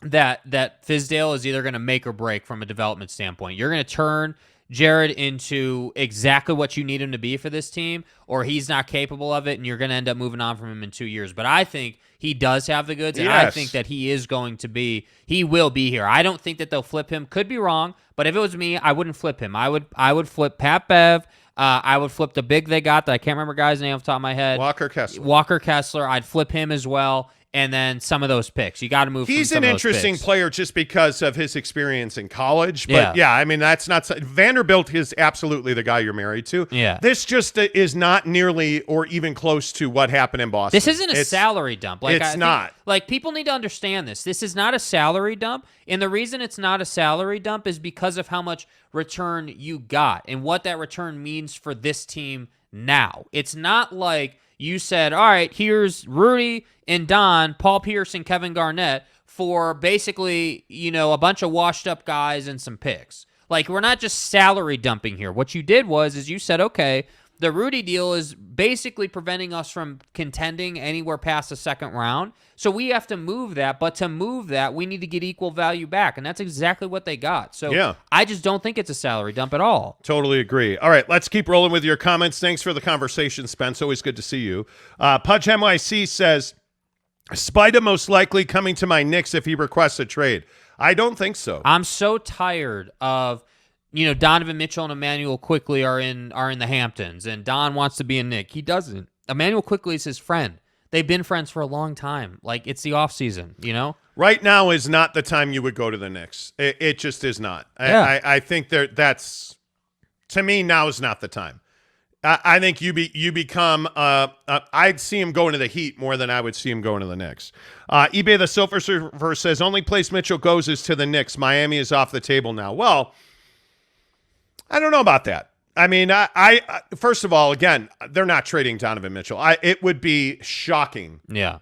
that Fizdale is either going to make or break from a development standpoint. You're going to turn Jared into exactly what you need him to be for this team, or he's not capable of it, and you're going to end up moving on from him in 2 years. But I think he does have the goods, and Yes. I think that he will be here. I don't think that they'll flip him. Could be wrong, but if it was me, I wouldn't flip him. I would flip Pat Bev. I would flip the big they got that I can't remember guy's name off the top of my head. Walker Kessler. I'd flip him as well. And then some of those picks. You got to move from He's some an of those interesting picks. player just because of his experience in college. But Yeah. I mean, that's not – Vanderbilt is absolutely the guy you're married to. Yeah. This just is not nearly or even close to what happened in Boston. This isn't a salary dump. Like, it's not. Like, people need to understand this. This is not a salary dump. And the reason it's not a salary dump is because of how much return you got and what that return means for this team now. It's not like you said, all right, here's Rudy and Don, Paul Pierce and Kevin Garnett for basically, a bunch of washed up guys and some picks. Like, we're not just salary dumping here. What you did is you said, okay, the Rudy deal is basically preventing us from contending anywhere past the second round. So we have to move that. But to move that, we need to get equal value back. And that's exactly what they got. So Yeah. I just don't think it's a salary dump at all. Totally agree. All right, let's keep rolling with your comments. Thanks for the conversation, Spence. Always good to see you. Pudge NYC says, Spida most likely coming to my Knicks if he requests a trade. I don't think so. I'm so tired of, Donovan Mitchell and Emmanuel Quickley are in the Hamptons, and Don wants to be a Knick. He doesn't. Emmanuel Quickley is his friend. They've been friends for a long time. Like, it's the offseason, Right now is not the time you would go to the Knicks. It just is not. Yeah. I think that's, to me, now is not the time. I think you become I'd see him going to the Heat more than I would see him going to the Knicks. eBay the Silver Surfer says only place Mitchell goes is to the Knicks. Miami is off the table now. Well, I don't know about that. I mean, I first of all, again, they're not trading Donovan Mitchell. It would be shocking. Yeah.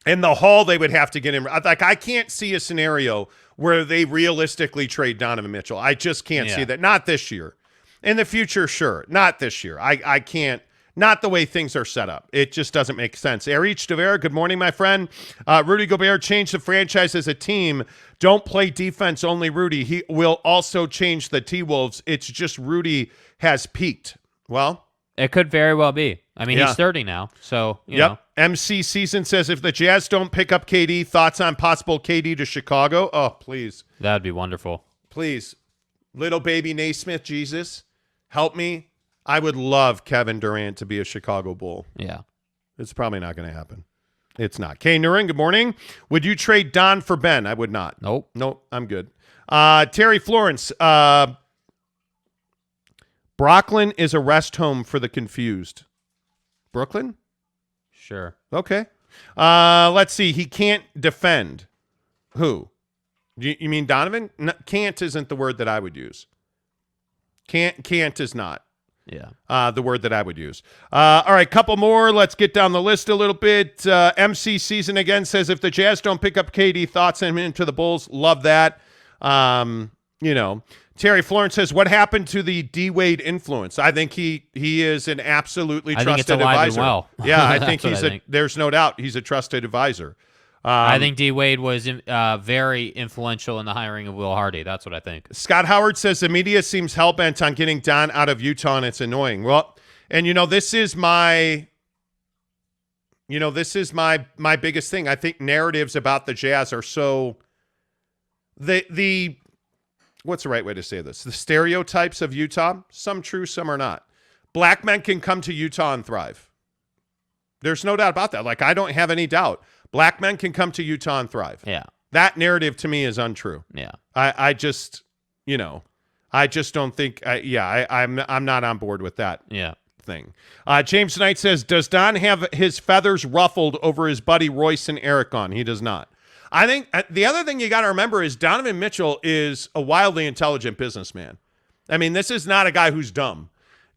In the haul, they would have to get him. Like, I can't see a scenario where they realistically trade Donovan Mitchell. I just can't see that. Not this year. In the future, sure. Not this year. I can't. Not the way things are set up. It just doesn't make sense. Erich Devera, good morning, my friend. Rudy Gobert changed the franchise as a team. Don't play defense, only Rudy. He will also change the T-Wolves. It's just Rudy has peaked. Well, It could very well be. I mean, he's 30 now, so you know. MC Season says if the Jazz don't pick up KD, thoughts on possible KD to Chicago? Oh, please. That would be wonderful. Please. Little baby Naismith, Jesus, help me. I would love Kevin Durant to be a Chicago Bull. Yeah. It's probably not going to happen. It's not. Kay Nurin, good morning. Would you trade Don for Ben? I would not. Nope. I'm good. Terry Florence, Brooklyn is a rest home for the confused. Brooklyn? Sure. Okay. Let's see. He can't defend. Who? You mean Donovan? No, can't isn't the word that I would use. Can't is not. Yeah. The word that I would use. All right, couple more. Let's get down the list a little bit. MC Season again says if the Jazz don't pick up KD, thoughts on him into the Bulls. Love that. Terry Florence says, what happened to the D-Wade influence? I think he is an absolutely trusted I think it's alive advisor. and well. Yeah, I think That's what I think. There's no doubt he's a trusted advisor. I think D-Wade was very influential in the hiring of Will Hardy. That's what I think. Scott Howard says the media seems hell-bent on getting Don out of Utah, and it's annoying. Well, and this is my biggest thing. I think narratives about the Jazz are so the what's the right way to say this? The stereotypes of Utah, some true, some are not. Black men can come to Utah and thrive. There's no doubt about that. Like, I don't have any doubt. Black men can come to Utah and thrive. Yeah. That narrative to me is untrue. Yeah. I just don't think. I'm not on board with that. Yeah. Thing. James Knight says, does Don have his feathers ruffled over his buddy Royce and Eric on? He does not. I think the other thing you got to remember is Donovan Mitchell is a wildly intelligent businessman. I mean, this is not a guy who's dumb.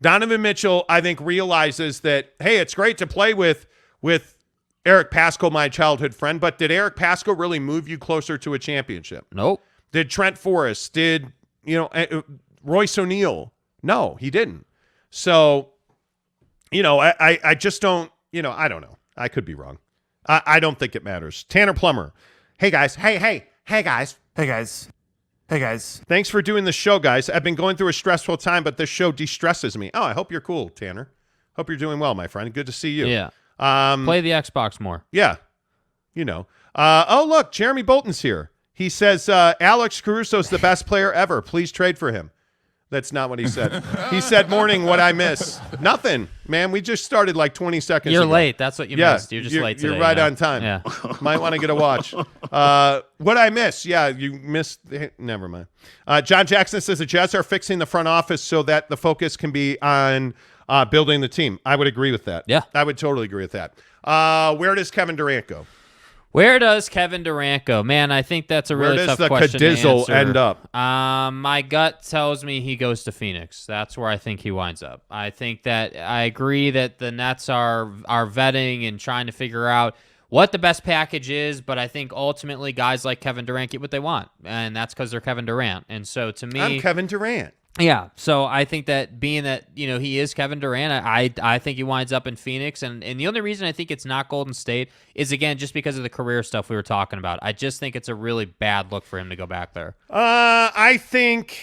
Donovan Mitchell, I think, realizes that, hey, it's great to play with Eric Paschall, my childhood friend, but did Eric Paschall really move you closer to a championship? Nope. Did Trent Forrest? Did, Royce O'Neale? No, he didn't. So, I just don't, I don't know. I could be wrong. I don't think it matters. Tanner Plummer. Hey, guys. Hey, guys. Hey guys. Hey guys. Thanks for doing the show, guys. I've been going through a stressful time, but this show de-stresses me. Oh, I hope you're cool, Tanner. Hope you're doing well, my friend. Good to see you. Yeah. Play the Xbox more. Yeah. Look, Jeremy Bolton's here. He says, Alex Caruso's the best player ever. Please trade for him. That's not what he said. He said, morning, what I miss. Nothing, man. We just started like 20 seconds You're ago. late. That's what you missed. You're just late today. You're right on time. Yeah. Might want to get a watch. What I miss? Yeah, you missed. Never mind. John Jackson says the Jazz are fixing the front office so that the focus can be on building the team. I would agree with that. Yeah. I would totally agree with that. Where does Kevin Durant go? Where does Kevin Durant go? Man, I think that's a really tough question to answer. Where does the Cadizzle end up? My gut tells me he goes to Phoenix. That's where I think he winds up. I think that I agree that the Nets are vetting and trying to figure out what the best package is, but I think ultimately guys like Kevin Durant get what they want, and that's because they're Kevin Durant. And so to me, I'm Kevin Durant. Yeah, so I think that being that, he is Kevin Durant, I think he winds up in Phoenix, and the only reason I think it's not Golden State is, again, just because of the career stuff we were talking about. I just think it's a really bad look for him to go back there. I think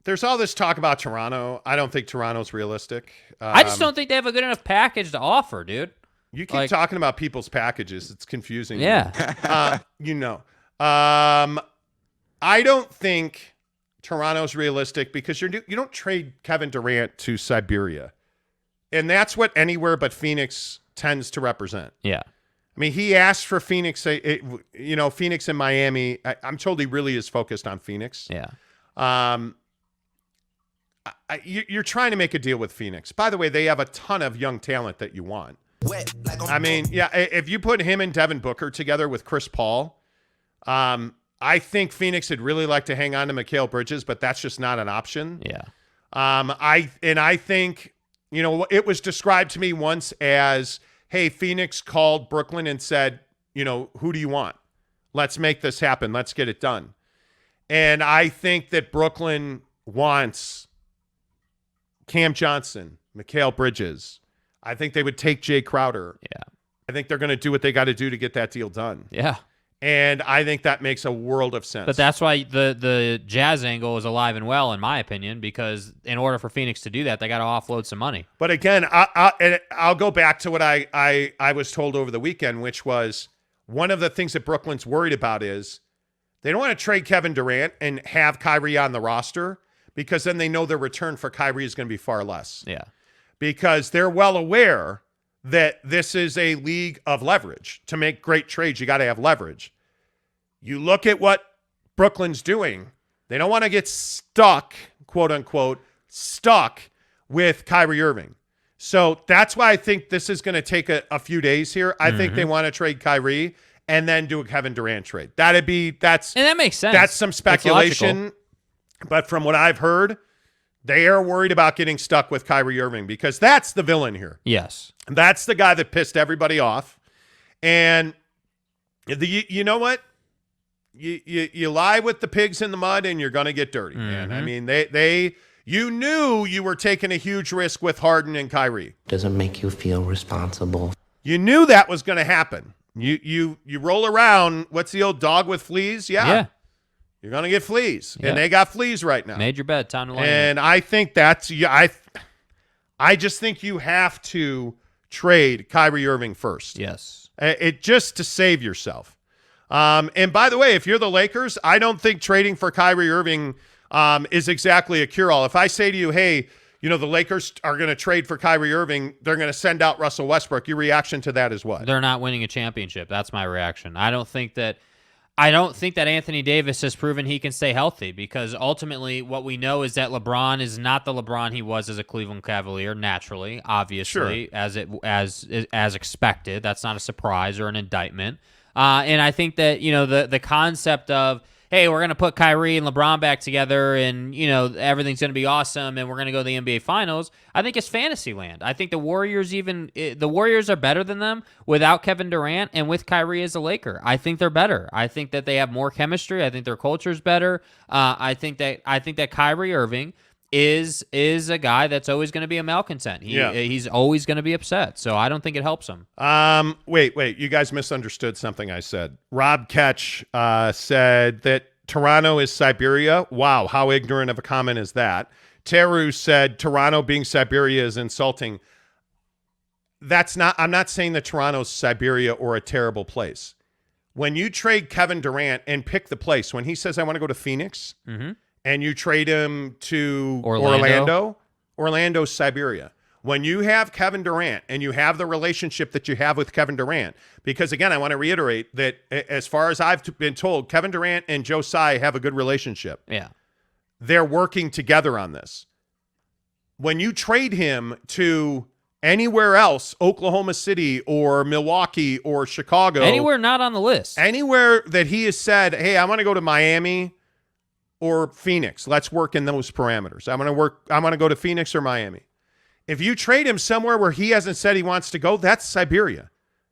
there's all this talk about Toronto. I don't think Toronto's realistic. I just don't think they have a good enough package to offer, dude. You keep talking about people's packages. It's confusing. Yeah. I don't think Toronto's realistic because you don't trade Kevin Durant to Siberia. And that's what anywhere but Phoenix tends to represent. Yeah. I mean, he asked for Phoenix, Phoenix and Miami. I'm told he really is focused on Phoenix. Yeah. You're trying to make a deal with Phoenix. By the way, they have a ton of young talent that you want. I mean, yeah, if you put him and Devin Booker together with Chris Paul, I think Phoenix would really like to hang on to Mikal Bridges, but that's just not an option. Yeah. I think, it was described to me once as, hey, Phoenix called Brooklyn and said, who do you want? Let's make this happen. Let's get it done. And I think that Brooklyn wants Cam Johnson, Mikal Bridges. I think they would take Jay Crowder. Yeah. I think they're going to do what they got to do to get that deal done. Yeah. And I think that makes a world of sense. But that's why the Jazz angle is alive and well, in my opinion, because in order for Phoenix to do that, they got to offload some money. But again, I'll go back to what I was told over the weekend, which was one of the things that Brooklyn's worried about is they don't want to trade Kevin Durant and have Kyrie on the roster because then they know their return for Kyrie is going to be far less. Yeah. Because they're well aware that this is a league of leverage. To make great trades, you got to have leverage. You look at what Brooklyn's doing. They don't want to get stuck, quote unquote, stuck with Kyrie Irving. So that's why I think this is going to take a few days here. I think they want to trade Kyrie and then do a Kevin Durant trade. And that makes sense. That's some speculation. But from what I've heard, they are worried about getting stuck with Kyrie Irving because that's the villain here. Yes. That's the guy that pissed everybody off. And you know what? You lie with the pigs in the mud and you're going to get dirty, man. I mean, you knew you were taking a huge risk with Harden and Kyrie. Doesn't make you feel responsible. You knew that was going to happen. You roll around, what's the old dog with fleas? Yeah. You're going to get fleas. Yeah. And they got fleas right now. Made your bed, time to lie. And I think I just think you have to trade Kyrie Irving first. Yes. It just to save yourself. And by the way, if you're the Lakers, I don't think trading for Kyrie Irving is exactly a cure-all. If I say to you, hey, the Lakers are going to trade for Kyrie Irving, they're going to send out Russell Westbrook, your reaction to that is what? They're not winning a championship. That's my reaction. I don't think that Anthony Davis has proven he can stay healthy because ultimately what we know is that LeBron is not the LeBron he was as a Cleveland Cavalier, naturally, obviously, sure. as expected. That's not a surprise or an indictment. And I think that, the concept of, hey, we're going to put Kyrie and LeBron back together and, everything's going to be awesome and we're going to go to the NBA Finals, I think it's fantasy land. I think the Warriors are better than them without Kevin Durant and with Kyrie as a Laker. I think they're better. I think that they have more chemistry. I think their culture's better. I think that Kyrie Irving is a guy that's always going to be a malcontent. He's always going to be upset. So I don't think it helps him. Wait. You guys misunderstood something I said. Rob Ketch said that Toronto is Siberia. Wow, how ignorant of a comment is that? Teru said Toronto being Siberia is insulting. I'm not saying that Toronto's Siberia or a terrible place. When you trade Kevin Durant and pick the place, when he says, I want to go to Phoenix, and you trade him to Orlando's Siberia. When you have Kevin Durant and you have the relationship that you have with Kevin Durant, because again, I want to reiterate that as far as I've been told, Kevin Durant and Joe Tsai have a good relationship. Yeah. They're working together on this. When you trade him to anywhere else, Oklahoma City or Milwaukee or Chicago. Anywhere not on the list. Anywhere that he has said, hey, I want to go to Miami or Phoenix. Let's work in those parameters. I'm going to go to Phoenix or Miami. If you trade him somewhere where he hasn't said he wants to go, that's Siberia.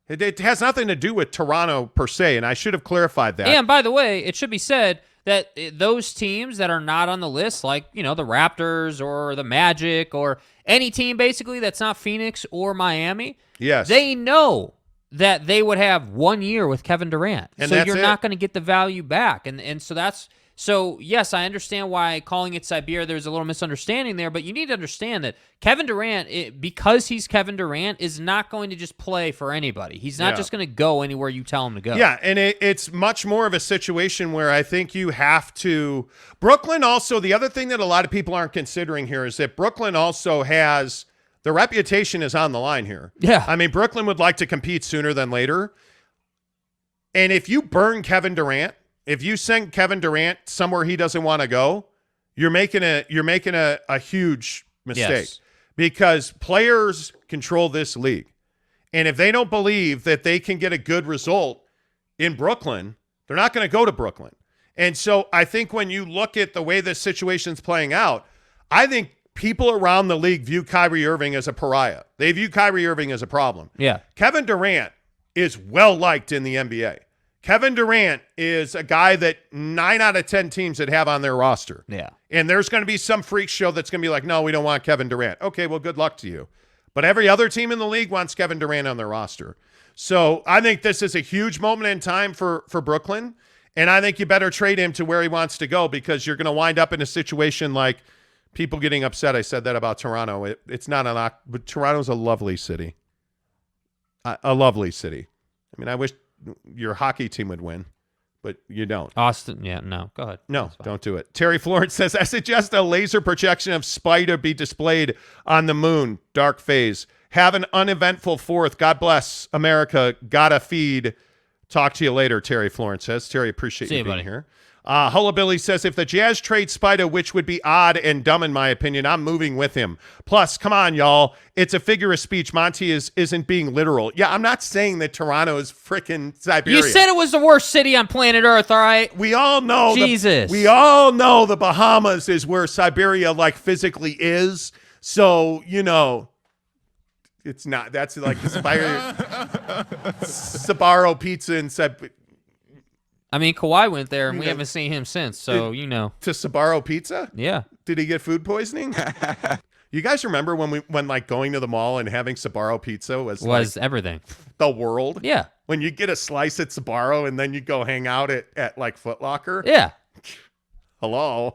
It has nothing to do with Toronto per se, and I should have clarified that. And by the way, it should be said that those teams that are not on the list, like, the Raptors or the Magic or any team basically that's not Phoenix or Miami, yes, they know that they would have 1 year with Kevin Durant. And so you're not going to get the value back. And so that's... So, yes, I understand why calling it Siberia, there's a little misunderstanding there, but you need to understand that Kevin Durant, because he's Kevin Durant, is not going to just play for anybody. He's not just going to go anywhere you tell him to go. Yeah, and it's much more of a situation where I think you have to... Brooklyn also, the other thing that a lot of people aren't considering here is that Brooklyn also has... The reputation is on the line here. Yeah. I mean, Brooklyn would like to compete sooner than later. And if you burn Kevin Durant... If you send Kevin Durant somewhere he doesn't want to go, you're making a huge mistake because players control this league. And if they don't believe that they can get a good result in Brooklyn, they're not going to go to Brooklyn. And so I think when you look at the way this situation's playing out, I think people around the league view Kyrie Irving as a pariah. They view Kyrie Irving as a problem. Yeah. Kevin Durant is well liked in the NBA. Kevin Durant is a guy that 9 out of 10 teams that have on their roster. Yeah. And there's going to be some freak show that's going to be like, no, we don't want Kevin Durant. Okay, well, good luck to you. But every other team in the league wants Kevin Durant on their roster. So I think this is a huge moment in time for Brooklyn, and I think you better trade him to where he wants to go because you're going to wind up in a situation like people getting upset. I said that about Toronto. It's not but Toronto's a lovely city. A lovely city. I mean, I wish your hockey team would win, but you don't. Austin, yeah, no, go ahead. No, don't do it. Terry Florence says, I suggest a laser projection of Spider be displayed on the moon. Dark phase. Have an uneventful 4th. God bless America. Gotta feed. Talk to you later, Terry Florence says. Terry, appreciate you being here. Hullabilly says, if the Jazz trade Spider, which would be odd and dumb in my opinion, I'm moving with him. Plus, come on, y'all. It's a figure of speech. Monty isn't being literal. Yeah, I'm not saying that Toronto is freaking Siberia. You said it was the worst city on planet Earth, all right? We all know. Jesus. We all know the Bahamas is where Siberia, like, physically is. So, you know, it's not. That's like the Sbarro pizza in Siberia. I mean, Kawhi went there, and we haven't seen him since, so, you know. To Sbarro Pizza? Yeah. Did he get food poisoning? You guys remember when like going to the mall and having Sbarro Pizza was like everything. The world? Yeah. When you get a slice at Sbarro and then you go hang out at like Foot Locker? Yeah. Hello?